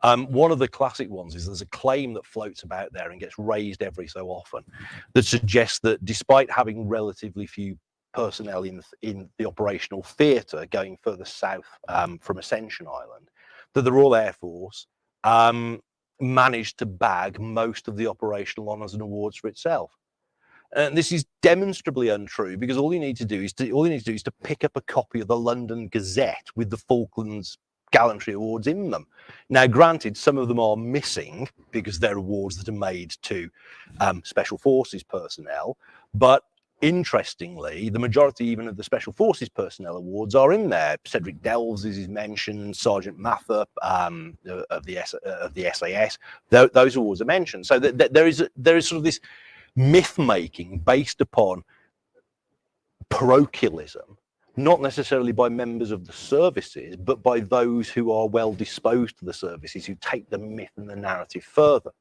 One of the classic ones is there's a claim that floats about there and gets raised every so often that suggests that despite having relatively few personnel in the operational theatre going further south from Ascension Island, that the Royal Air Force managed to bag most of the operational honours and awards for itself. And this is demonstrably untrue, because all you need to do is to pick up a copy of the London Gazette with the Falklands Gallantry Awards in them. Now, granted, some of them are missing because they're awards that are made to Special Forces personnel, but interestingly, the majority even of the Special Forces personnel awards are in there. Cedric Delves is mentioned, Sergeant Mather of the SAS. Those awards are mentioned. So there is sort of this myth making based upon parochialism, not necessarily by members of the services, but by those who are well disposed to the services, who take the myth and the narrative further.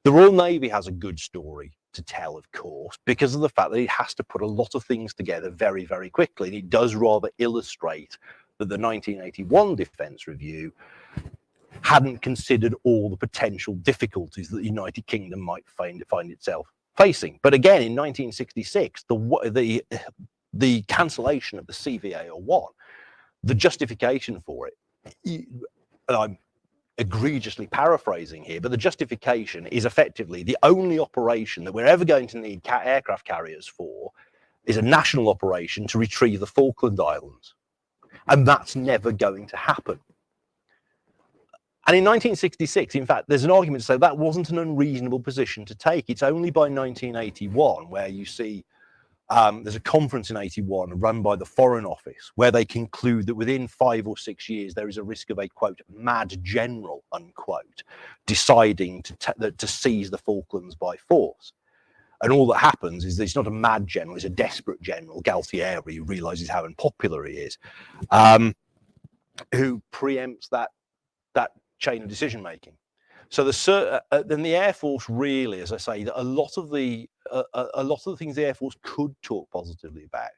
The Royal Navy has a good story to tell, of course, because of the fact that it has to put a lot of things together very, very quickly. And it does rather illustrate that the 1981 Defence Review hadn't considered all the potential difficulties that the United Kingdom might find itself facing. But again, in 1966, the cancellation of the CVA-01, the justification for it, and I'm egregiously paraphrasing here, but the justification is effectively the only operation that we're ever going to need aircraft carriers for is a national operation to retrieve the Falkland Islands. And that's never going to happen. And in 1966, in fact, there's an argument to say that wasn't an unreasonable position to take. It's only by 1981 where you see there's a conference in 81 run by the Foreign Office where they conclude that within 5 or 6 years there is a risk of a, quote, mad general, unquote, deciding to seize the Falklands by force. And all that happens is that it's not a mad general, it's a desperate general, Galtieri, who realizes how unpopular he is, who preempts that chain of decision making. So then the Air Force really, as I say, that a lot of the things the Air Force could talk positively about,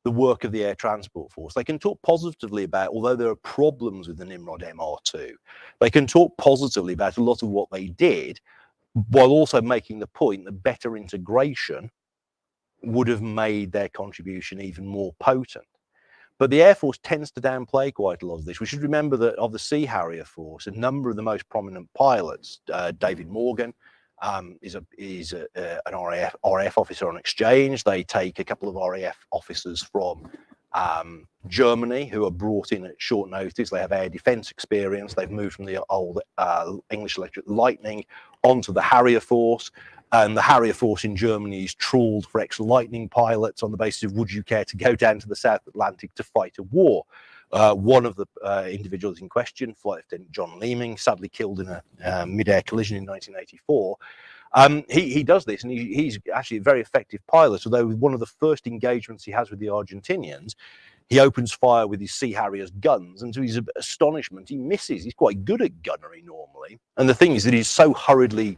the work of the Air Transport Force, they can talk positively about, although there are problems with the Nimrod MR2, they can talk positively about a lot of what they did, while also making the point that better integration would have made their contribution even more potent. But the Air Force tends to downplay quite a lot of this. We should remember that of the Sea Harrier Force, a number of the most prominent pilots, David Morgan is an RAF officer on exchange. They take a couple of RAF officers from Germany who are brought in at short notice. They have air defense experience. They've moved from the old English Electric Lightning onto the Harrier Force. And the Harrier Force in Germany is trawled for ex-Lightning pilots on the basis of, would you care to go down to the South Atlantic to fight a war? One of the individuals in question, Flight Lieutenant John Leeming, sadly killed in a mid-air collision in 1984. He does this, and he's actually a very effective pilot, although one of the first engagements he has with the Argentinians, he opens fire with his Sea Harrier's guns, and to his astonishment, he misses. He's quite good at gunnery normally. And the thing is that he's so hurriedly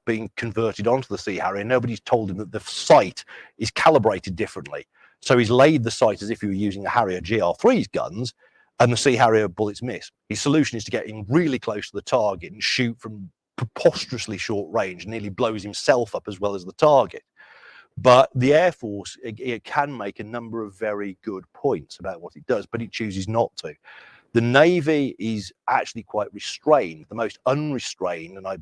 being converted onto the Sea Harrier, nobody's told him that the sight is calibrated differently. So he's laid the sight as if he were using a Harrier GR3's guns, and the Sea Harrier bullets miss. His solution is to get in really close to the target and shoot from preposterously short range, nearly blows himself up as well as the target. But the Air Force, it can make a number of very good points about what it does, but it chooses not to. The Navy is actually quite restrained, the most unrestrained, and I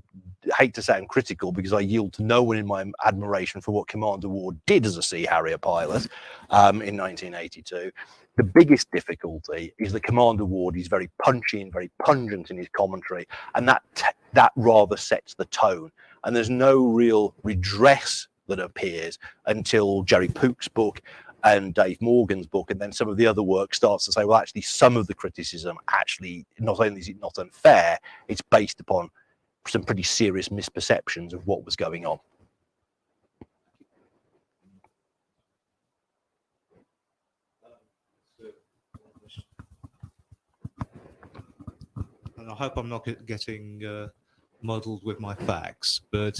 hate to sound critical because I yield to no one in my admiration for what Commander Ward did as a Sea Harrier pilot in 1982. The biggest difficulty is that Commander Ward is very punchy and very pungent in his commentary, and that rather sets the tone. And there's no real redress that appears until Jerry Pook's book and Dave Morgan's book, and then some of the other work starts to say, well, actually, some of the criticism, actually, not only is it not unfair, it's based upon some pretty serious misperceptions of what was going on. And I hope I'm not getting muddled with my facts, but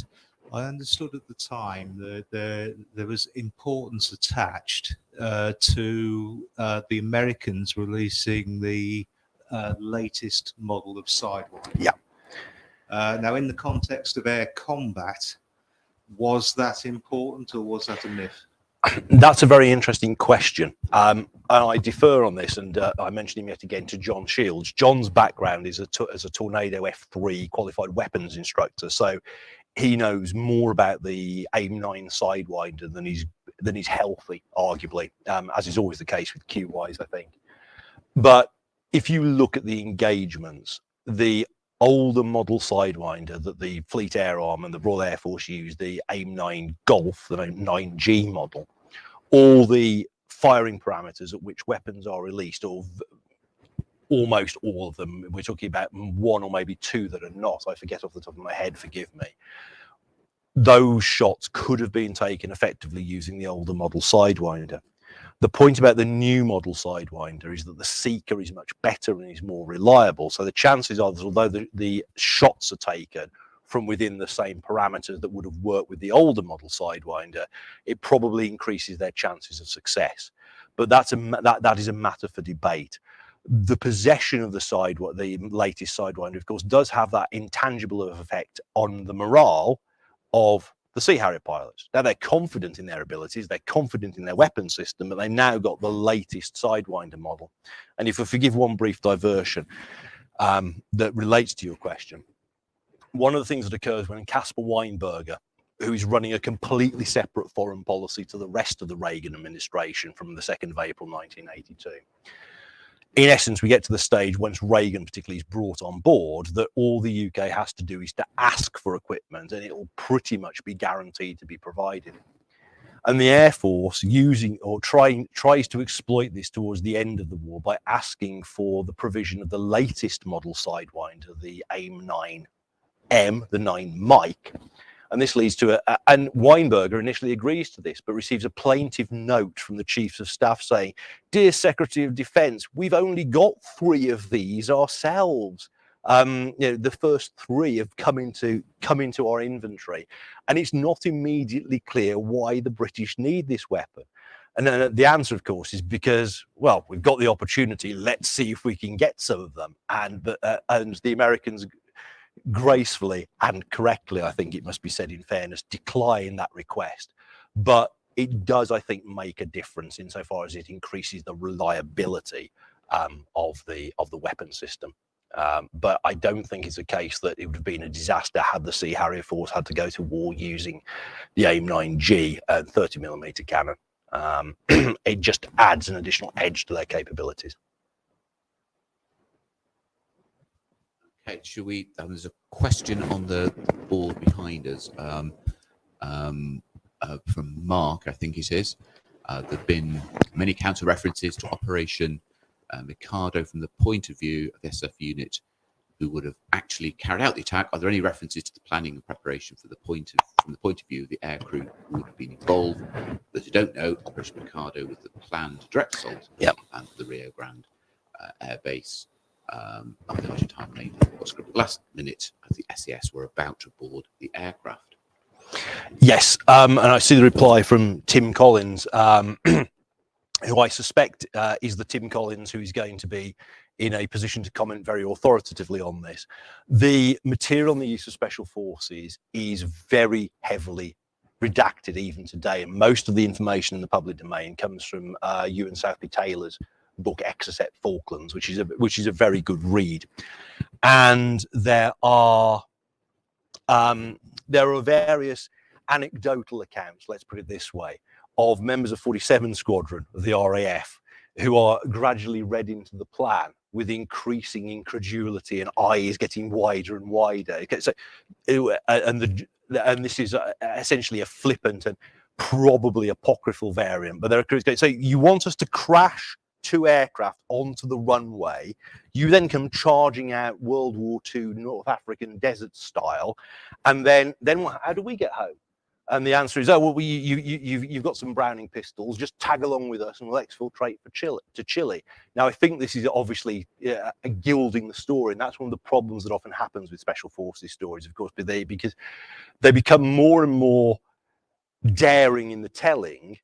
I understood at the time that there was importance attached to the Americans releasing the latest model of Sidewinder. Yeah. Now, in the context of air combat, was that important or was that a myth? That's a very interesting question. And I defer on this, and I mentioned him yet again to John Shields. John's background is as a Tornado F3 qualified weapons instructor, so he knows more about the AIM-9 Sidewinder than he's healthy, arguably, as is always the case with QYs, I think. But if you look at the engagements, the older model Sidewinder that the Fleet Air Arm and the Royal Air Force used, the AIM-9 Golf, the 9G model, all the firing parameters at which weapons are released, or almost all of them, we're talking about one or maybe two that are not, I forget off the top of my head, forgive me, those shots could have been taken effectively using the older model Sidewinder. The point about the new model Sidewinder is that the seeker is much better and is more reliable. So the chances are that although the shots are taken from within the same parameters that would have worked with the older model Sidewinder, it probably increases their chances of success. But that is a matter for debate. The possession of the latest Sidewinder, of course, does have that intangible effect on the morale of the Sea Harrier pilots. Now, they're confident in their abilities, they're confident in their weapon system, but they've now got the latest Sidewinder model. And if I forgive one brief diversion that relates to your question, one of the things that occurs when Caspar Weinberger, who is running a completely separate foreign policy to the rest of the Reagan administration from the 2nd of April 1982, in essence, we get to the stage once Reagan particularly is brought on board that all the UK has to do is to ask for equipment and it'll pretty much be guaranteed to be provided. And the Air Force tries to exploit this towards the end of the war by asking for the provision of the latest model Sidewinder, the AIM-9M, the 9 Mike. And this leads to and Weinberger initially agrees to this, but receives a plaintive note from the Chiefs of Staff saying, "Dear Secretary of Defence, we've only got 3 of these ourselves. The first 3 have come into our inventory, and it's not immediately clear why the British need this weapon." And then the answer, of course, is because, well, we've got the opportunity. Let's see if we can get some of them. And the Americans gracefully and correctly, I think it must be said in fairness, decline that request. But it does, I think, make a difference insofar as it increases the reliability of the weapon system. But I don't think it's a case that it would have been a disaster had the Sea Harrier Force had to go to war using the AIM-9G 30mm cannon. It just adds an additional edge to their capabilities. Okay, should we? There's a question on the board behind us from Mark, I think it is. There've been many counter references to Operation Mikado from the point of view of the SF unit who would have actually carried out the attack. Are there any references to the planning and preparation from the point of view of the air crew who would have been involved? Those who don't know, Operation Mikado was the planned direct assault and the Rio Grande air base. Of the Argentine Navy. Last minute, as the SES were about to board the aircraft. Yes, and I see the reply from Tim Collins, who I suspect is the Tim Collins who is going to be in a position to comment very authoritatively on this. The material on the use of special forces is very heavily redacted even today, and most of the information in the public domain comes from Ewan Southby Taylor's book Exocet Falklands, which is a very good read. And there are various anecdotal accounts, let's put it this way, of members of 47 Squadron of the RAF who are gradually read into the plan with increasing incredulity and eyes getting wider and wider. Okay, so, and this is essentially a flippant and probably apocryphal variant, but there are, so you want us to crash 2 aircraft onto the runway, you then come charging out World War II North African desert style, and then how do we get home? And the answer is, oh well, you've got some Browning pistols, just tag along with us and we'll exfiltrate to Chile. Now I think this is obviously gilding the story, and that's one of the problems that often happens with special forces stories, of course, because they become more and more daring in the telling.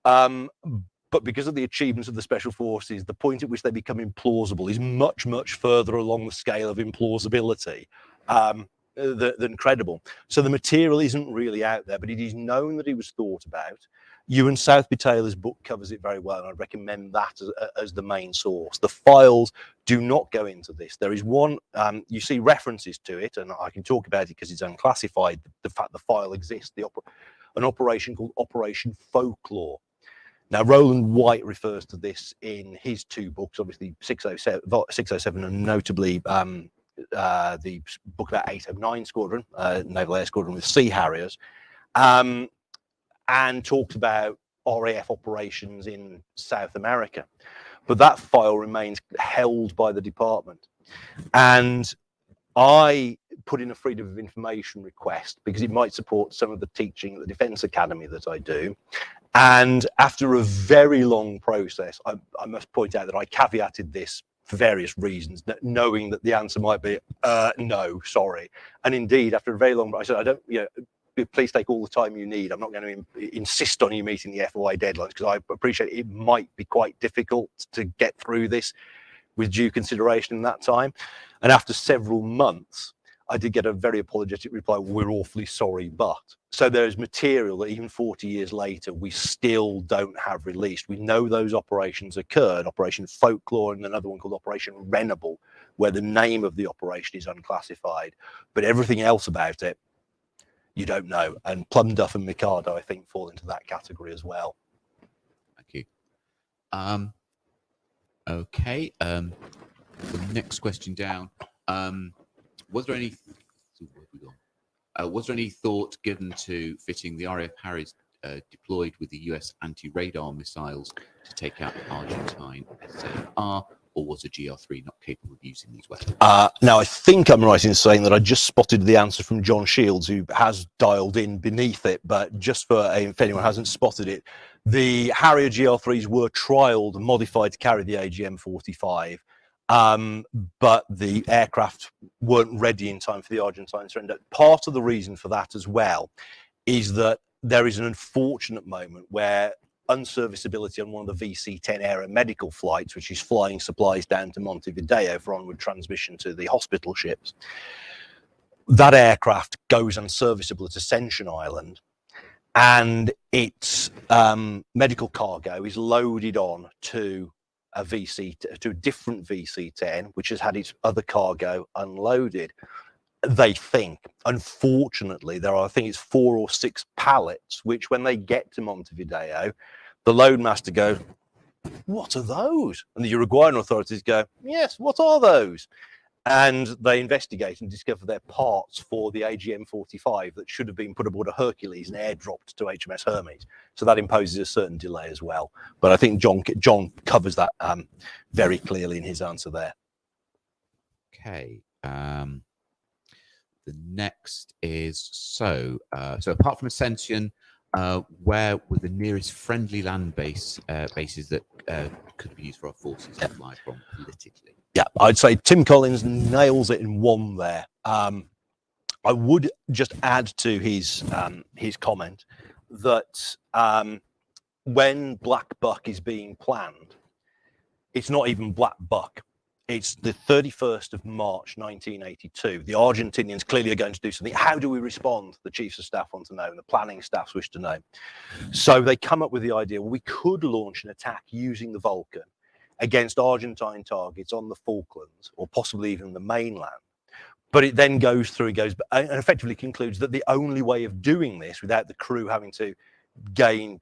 But because of the achievements of the special forces, the point at which they become implausible is much, much further along the scale of implausibility than credible. So the material isn't really out there, but it is known that it was thought about. Ewan Southby Taylor's book covers it very well, and I'd recommend that as the main source. The files do not go into this. There is one, you see references to it, and I can talk about it because it's unclassified. The fact the file exists, an operation called Operation Folklore. Now, Roland White refers to this in his 2 books, obviously 607 and notably the book about 809 Squadron, Naval Air Squadron with Sea Harriers, and talked about RAF operations in South America. But that file remains held by the department. And I put in a Freedom of Information request because it might support some of the teaching at the Defence Academy that I do. And after a very long process, I must point out that I caveated this for various reasons, knowing that the answer might be, no, sorry. And indeed, after a very long, I said, I don't, please take all the time you need. I'm not going to insist on you meeting the FOI deadlines, because I appreciate it might be quite difficult to get through this with due consideration in that time. And after several months, I did get a very apologetic reply, we're awfully sorry, but. So there's material that even 40 years later, we still don't have released. We know those operations occurred, Operation Folklore and another one called Operation Renable, where the name of the operation is unclassified, but everything else about it, you don't know. And Plumduff and Mikado, I think, fall into that category as well. Thank you. Okay. The next question down. Was there any thought given to fitting the RAF Harriers deployed with the US anti-radar missiles to take out the Argentine SAR, or was a GR3 not capable of using these weapons? Now, I think I'm right in saying that I just spotted the answer from John Shields, who has dialed in beneath it, but just if anyone hasn't spotted it, the Harrier GR3s were trialled and modified to carry the AGM-45. But the aircraft weren't ready in time for the Argentine surrender. Part of the reason for that as well is that there is an unfortunate moment where unserviceability on one of the VC-10 aeromedical flights, which is flying supplies down to Montevideo for onward transmission to the hospital ships, that aircraft goes unserviceable at Ascension Island, and its medical cargo is loaded on to a different VC-10, which has had its other cargo unloaded. They think, unfortunately, there are, I think it's 4 or 6 pallets, which when they get to Montevideo, the loadmaster goes, what are those? And the Uruguayan authorities go, yes, what are those? And they investigate and discover they're parts for the AGM-45 that should have been put aboard a Hercules and airdropped to HMS Hermes. So that imposes a certain delay as well. But I think John covers that very clearly in his answer there. Okay. The next is, so apart from Ascension, where were the nearest friendly land bases that could be used for our forces to fly from politically? Yeah, I'd say Tim Collins nails it in one there. I would just add to his comment that when Black Buck is being planned, it's not even Black Buck. It's the 31st of March 1982. The Argentinians clearly are going to do something. How do we respond? The chiefs of staff want to know, and the planning staffs wish to know. So they come up with the idea, well, we could launch an attack using the Vulcan against Argentine targets on the Falklands, or possibly even the mainland. But it then goes through, and effectively concludes that the only way of doing this without the crew having to gain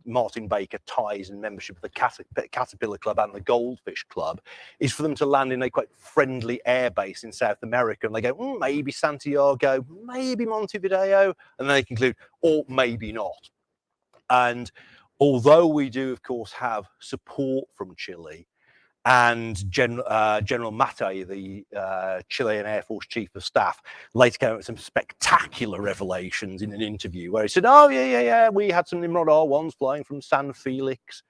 Martin Baker ties and membership of the Caterpillar Club and the Goldfish Club is for them to land in a quite friendly air base in South America. And they go, maybe Santiago, maybe Montevideo, and then they conclude, or maybe not. And although we do, of course, have support from Chile, and General Mate, the Chilean Air Force Chief of Staff, later came up with some spectacular revelations in an interview where he said, oh, yeah, we had some Nimrod R1s flying from San Felix.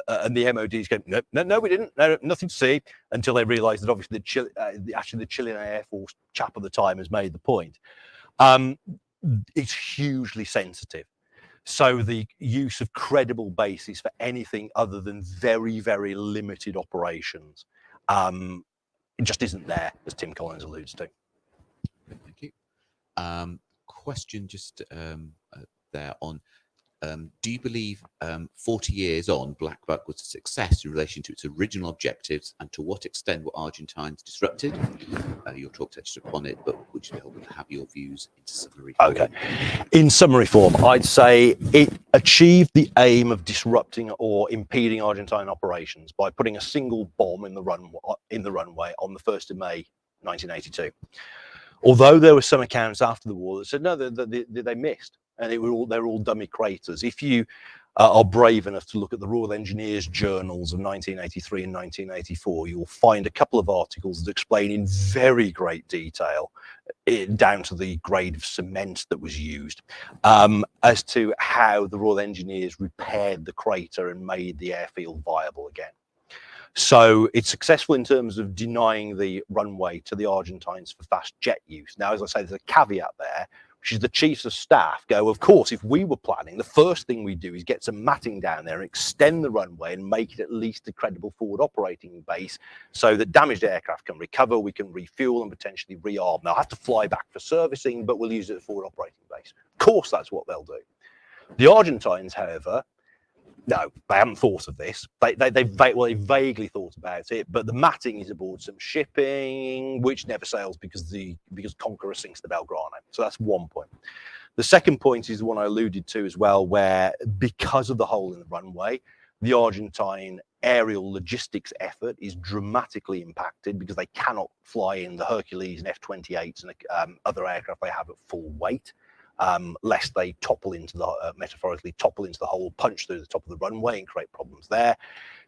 And the MOD's going, no, we didn't. No, nothing to see, until they realised that obviously the Chilean Air Force chap at the time has made the point. It's hugely sensitive. So the use of credible bases for anything other than very, very limited operations, it just isn't there, as Tim Collins alludes to. Thank you. Question just there on, do you believe 40 years on, Black Buck was a success in relation to its original objectives, and to what extent were Argentines disrupted? Your talk touched upon it, but would you be able to have your views in summary form? Okay. In summary form, I'd say it achieved the aim of disrupting or impeding Argentine operations by putting a single bomb in the runway on the 1st of May 1982. Although there were some accounts after the war that said, no, they missed. And they were all dummy craters. If you are brave enough to look at the Royal Engineers journals of 1983 and 1984, you will find a couple of articles that explain in very great detail, down to the grade of cement that was used, as to how the Royal Engineers repaired the crater and made the airfield viable again. So it's successful in terms of denying the runway to the Argentines for fast jet use. Now, as I say, there's a caveat there, which is the chiefs of staff go, of course, if we were planning, the first thing we do is get some matting down there and extend the runway and make it at least a credible forward operating base so that damaged aircraft can recover, we can refuel and potentially rearm. They'll have to fly back for servicing, but we'll use it as a forward operating base. Of course, that's what they'll do. The Argentines, however, no, they haven't thought of this. They vaguely thought about it, but the matting is aboard some shipping, which never sails because Conqueror sinks the Belgrano. So that's one point. The second point is the one I alluded to as well, where because of the hole in the runway, the Argentine aerial logistics effort is dramatically impacted because they cannot fly in the Hercules and F-28s and other aircraft they have at full weight. Lest they topple into the metaphorically topple into the hole, punch through the top of the runway and create problems there.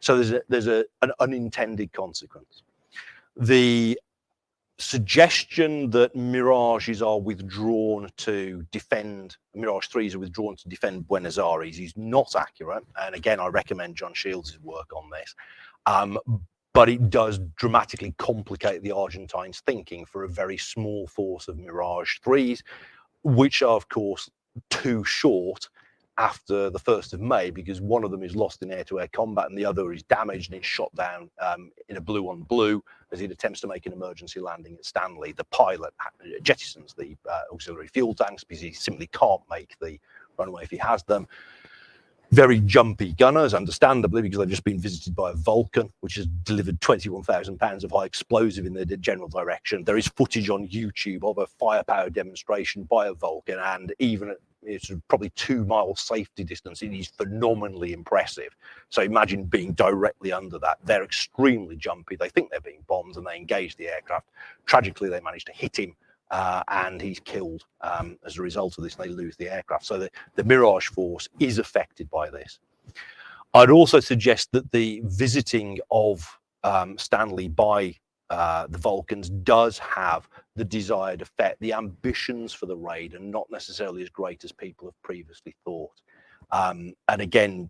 So there's an unintended consequence. The suggestion that Mirages are withdrawn to defend, Mirage 3s are withdrawn to defend Buenos Aires is not accurate. And again, I recommend John Shields' work on this. But it does dramatically complicate the Argentines' thinking for a very small force of Mirage 3s, which are, of course, too short after the 1st of May, because one of them is lost in air-to-air combat and the other is damaged and it's shot down in a blue-on-blue as it attempts to make an emergency landing at Stanley. The pilot jettisons the auxiliary fuel tanks because he simply can't make the runway if he has them. Very jumpy gunners, understandably, because they've just been visited by a Vulcan, which has delivered 21,000 pounds of high explosive in the general direction. There is footage on YouTube of a firepower demonstration by a Vulcan, and even at it's probably 2 mile safety distance, it is phenomenally impressive. So imagine being directly under that. They're extremely jumpy. They think they're being bombed and they engage the aircraft. Tragically, they manage to hit him. And he's killed as a result of this, and they lose the aircraft. So the Mirage force is affected by this. I'd also suggest that the visiting of Stanley by the Vulcans does have the desired effect. The ambitions for the raid are not necessarily as great as people have previously thought. And again,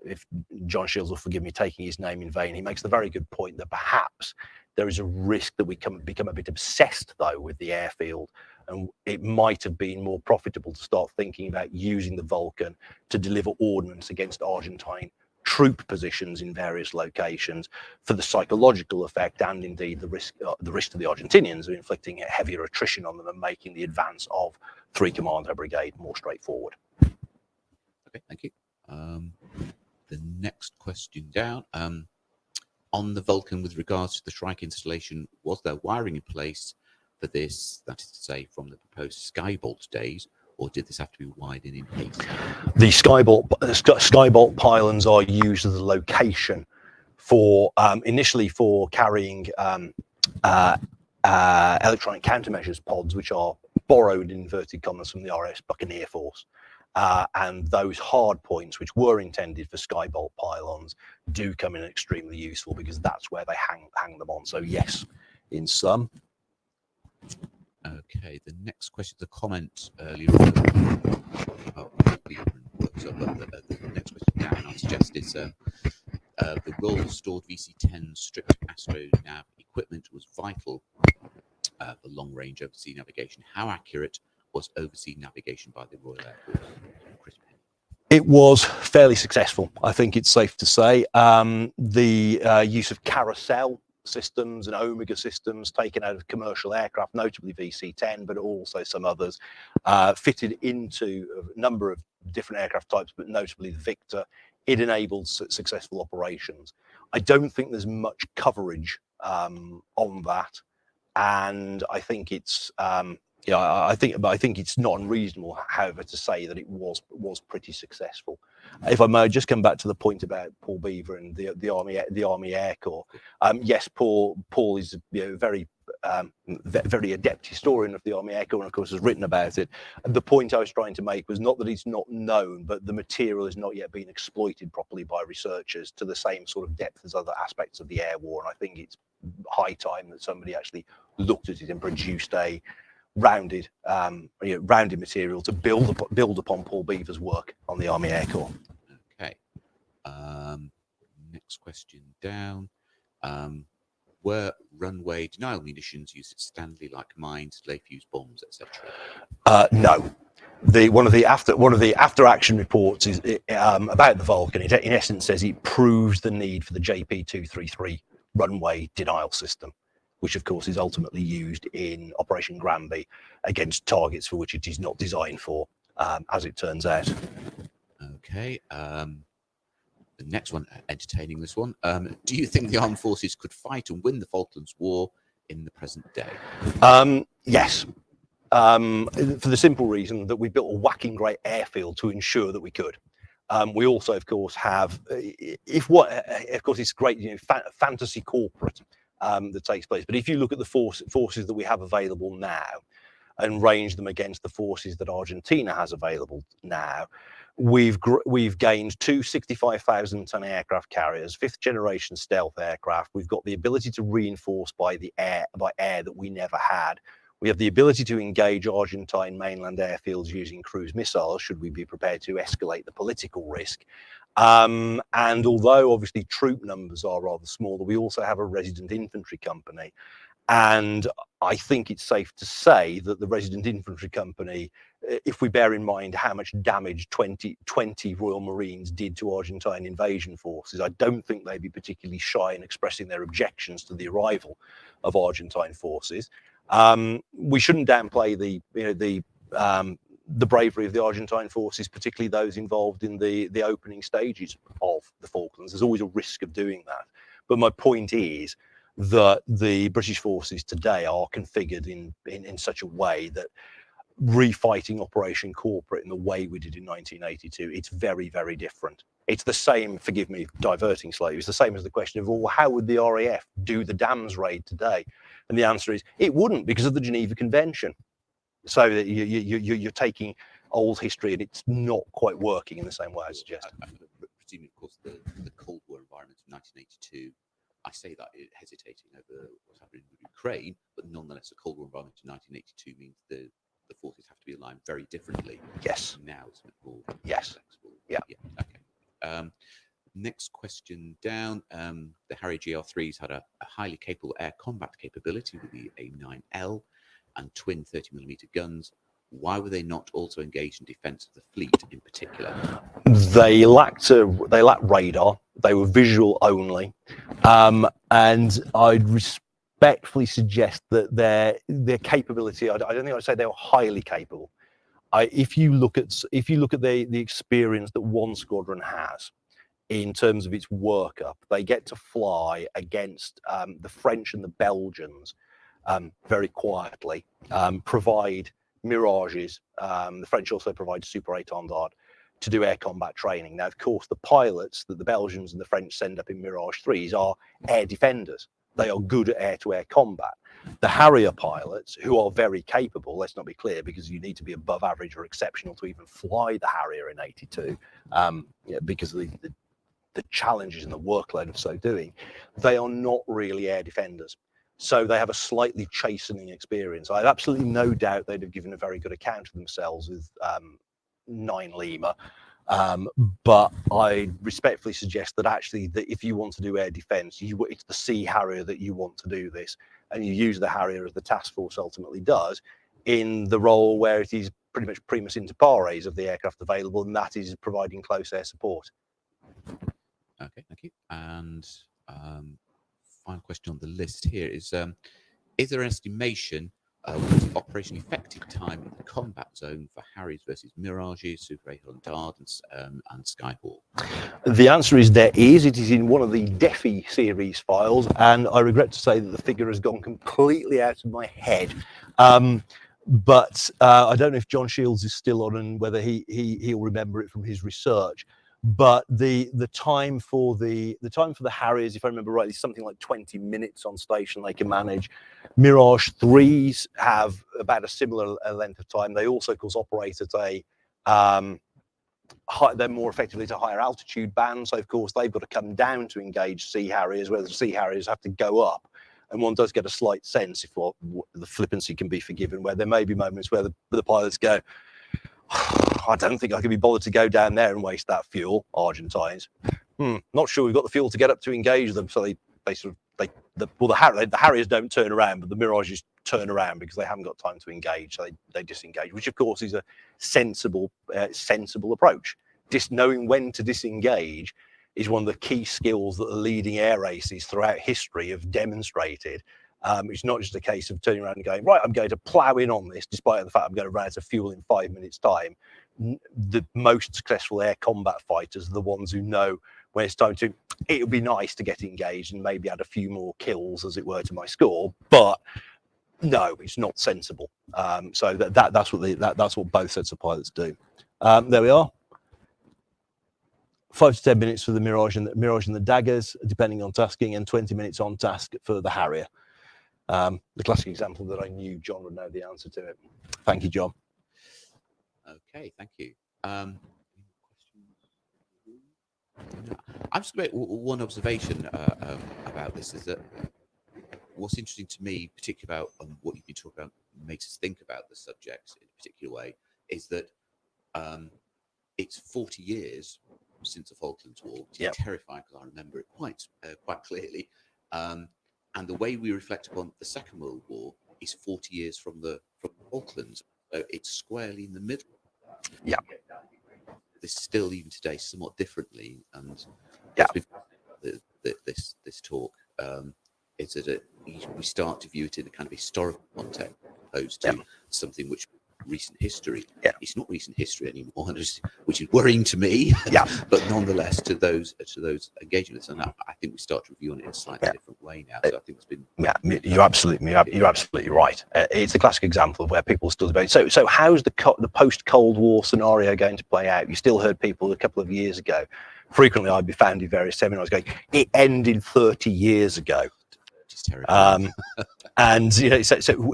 if John Shields will forgive me taking his name in vain, he makes the very good point that perhaps there is a risk that we become a bit obsessed, though, with the airfield, and it might have been more profitable to start thinking about using the Vulcan to deliver ordnance against Argentine troop positions in various locations for the psychological effect and indeed the risk to the Argentinians of inflicting a heavier attrition on them and making the advance of 3 commander brigade more straightforward. Okay, thank you. The next question down. On the Vulcan, with regards to the Shrike installation, was there wiring in place for this, that is to say, from the proposed Skybolt days, or did this have to be widened in haste? The Skybolt pylons are used as a location for initially for carrying electronic countermeasures pods, which are borrowed in inverted commas from the RAF's Buccaneer Force. And those hard points, which were intended for Skybolt pylons, do come in extremely useful because that's where they hang them on. So yes, in some. Okay, the next question, the comment earlier on. The next question down, I'll suggest is the role of stored VC-10 strict astronav equipment was vital for long-range overseas navigation. How accurate was overseas navigation by the Royal Air Force? Chris Penn. It was fairly successful, I think it's safe to say. The use of carousel systems and Omega systems taken out of commercial aircraft, notably VC-10, but also some others, fitted into a number of different aircraft types, but notably the Victor. It enabled successful operations. I don't think there's much coverage on that, and I think it's I think it's not unreasonable, however, to say that it was pretty successful. If I may just come back to the point about Paul Beaver and the Army Air Corps. Yes, Paul is very adept historian of the Army Air Corps, and of course has written about it. And the point I was trying to make was not that it's not known, but the material has not yet been exploited properly by researchers to the same sort of depth as other aspects of the air war. And I think it's high time that somebody actually looked at it and produced a rounded material to build upon Paul Beaver's work on the Army Air Corps. Okay. Next question down. Were runway denial munitions used at Stanley, like mines, delay fuse bombs, etc.? No. One of the after action reports is about the Vulcan. It in essence says it proves the need for the JP-233 runway denial system, which of course is ultimately used in Operation Granby against targets for which it is not designed for, as it turns out. Okay. The next one, entertaining this one. Do you think the armed forces could fight and win the Falklands War in the present day? Yes. For the simple reason that we built a whacking great airfield to ensure that we could. We also, of course, have, of course, it's great, fantasy corporate that takes place. But if you look at the forces that we have available now and range them against the forces that Argentina has available now, we've gained 2 65,000-ton aircraft carriers, 5th generation stealth aircraft. We've got the ability to reinforce by air that we never had. We have the ability to engage Argentine mainland airfields using cruise missiles, should we be prepared to escalate the political risk. And although obviously troop numbers are rather smaller, we also have a resident infantry company. And I think it's safe to say that the resident infantry company, if we bear in mind how much damage 20 Royal Marines did to Argentine invasion forces, I don't think they'd be particularly shy in expressing their objections to the arrival of Argentine forces. We shouldn't downplay the bravery of the Argentine forces, particularly those involved in the opening stages of the Falklands. There's always a risk of doing that. But my point is that the British forces today are configured in such a way that refighting Operation Corporate in the way we did in 1982, it's very, very different. It's the same, forgive me, diverting slightly, it's the same as the question of, well, how would the RAF do the dams raid today? And the answer is, it wouldn't, because of the Geneva Convention. So you're taking old history and it's not quite working in the same way I suggest. Presumably, of course, the Cold War environment of 1982, I say that hesitating over what's happening in Ukraine, but nonetheless, the Cold War environment in 1982 means the forces have to be aligned very differently. Yes. Now it's a bit more flexible. Yeah. Okay. Next question down. The Harrier GR3s had a highly capable air combat capability with the AIM-9L and twin 30mm guns. why were they not also engaged in defence of the fleet in particular? They lacked radar. They were visual only, and I'd respectfully suggest that their capability. I don't think I'd say they were highly capable. If you look at the experience that one squadron has in terms of its workup, they get to fly against the French and the Belgians very quietly, provide mirages. The French also provide Super Étendard to do air combat training. Now, of course, the pilots that the Belgians and the French send up in Mirage 3s are air defenders. They are good at air-to-air combat. The Harrier pilots, who are very capable, let's not be clear, because you need to be above average or exceptional to even fly the Harrier in 82, because of the challenges and the workload of so doing, they are not really air defenders. So they have a slightly chastening experience. I have absolutely no doubt they'd have given a very good account of themselves with 9 Lima. But I respectfully suggest that actually, that if you want to do air defence, it's the Sea Harrier that you want to do this, and you use the Harrier as the task force ultimately does, in the role where it is pretty much primus inter pares of the aircraft available, and that is providing close air support. Okay, thank you. And final question on the list here is there an estimation of the operation effective time in the combat zone for Harriers versus Mirages, Super Étendard, and Skyhawk? The answer is there is. It is in one of the DEFI series files, and I regret to say that the figure has gone completely out of my head. But I don't know if John Shields is still on and whether he'll remember it from his research. But the time for the Harriers, if I remember rightly, is something like 20 minutes on station they can manage. Mirage 3s have about a similar length of time. They also, of course, operate at they're more effectively at a higher altitude band. So, of course, they've got to come down to engage Sea Harriers, where the Sea Harriers have to go up. And one does get a slight sense, if what the flippancy can be forgiven, where there may be moments where the pilots go, I don't think I can be bothered to go down there and waste that fuel, Argentines. Not sure we've got the fuel to get up to engage them. So the Harriers don't turn around, but the Mirages turn around because they haven't got time to engage. So they disengage, which of course is a sensible approach. Knowing when to disengage is one of the key skills that the leading air races throughout history have demonstrated. It's not just a case of turning around and going, right, I'm going to plow in on this, despite the fact I'm going to run out of fuel in 5 minutes' time. The most successful air combat fighters are the ones who know when it's time to, it would be nice to get engaged and maybe add a few more kills, as it were, to my score. But no, it's not sensible. So that's what both sets of pilots do. There we are. 5 to 10 minutes for the Mirage and the Daggers, depending on tasking, and 20 minutes on task for the Harrier. The classic example that I knew John would know the answer to it. Thank you, John. Okay, thank you. I'm just going to make one observation about this, is that what's interesting to me, particularly about what you've been talking about, makes us think about the subject in a particular way, is that it's 40 years since the Falklands War, which is terrifying because I remember it quite clearly. And the way we reflect upon the Second World War is 40 years from the Falklands. So it's squarely in the middle. Yeah. This still, even today, somewhat differently. And this talk is that we start to view it in a kind of historical context, opposed to something which recent history. It's not recent history anymore, which is worrying to me. But nonetheless, to those engaging with us, and I think we start to review it in a slightly different way now. So I think it's been you're absolutely right. It's a classic example of where people still debate. So how's the post-Cold War scenario going to play out? You still heard people a couple of years ago. Frequently, I'd be found in various seminars going, "It ended 30 years ago." And so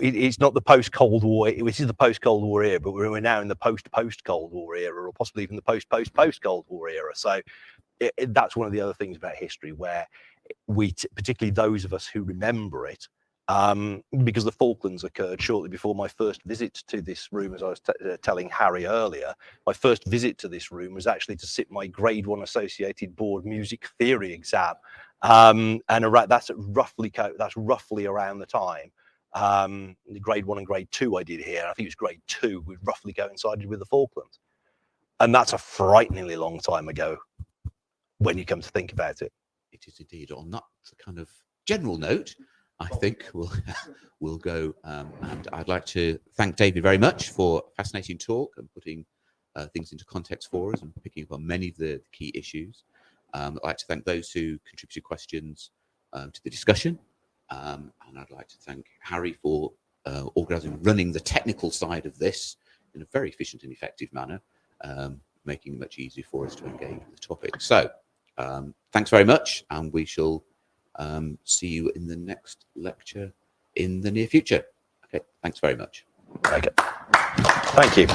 it's not the post-Cold War, which is the post-Cold War era, but we're now in the post-Cold War era, or possibly even the post-Cold War era. So that's one of the other things about history, where particularly those of us who remember it, because the Falklands occurred shortly before my first visit to this room, as I was telling Harry earlier. My first visit to this room was actually to sit my Grade 1 Associated Board Music Theory exam. And that's roughly around the time Grade 1 and Grade 2 I did here. I think it was Grade 2 we roughly coincided with the Falklands. And that's a frighteningly long time ago when you come to think about it. It is indeed. On that kind of general note, I think we'll go. And I'd like to thank David very much for a fascinating talk and putting things into context for us and picking up on many of the key issues. I'd like to thank those who contributed questions to the discussion. And I'd like to thank Harry for organising, running the technical side of this in a very efficient and effective manner, making it much easier for us to engage with the topic. So thanks very much, and we shall see you in the next lecture in the near future. Okay, thanks very much. Okay. Thank you.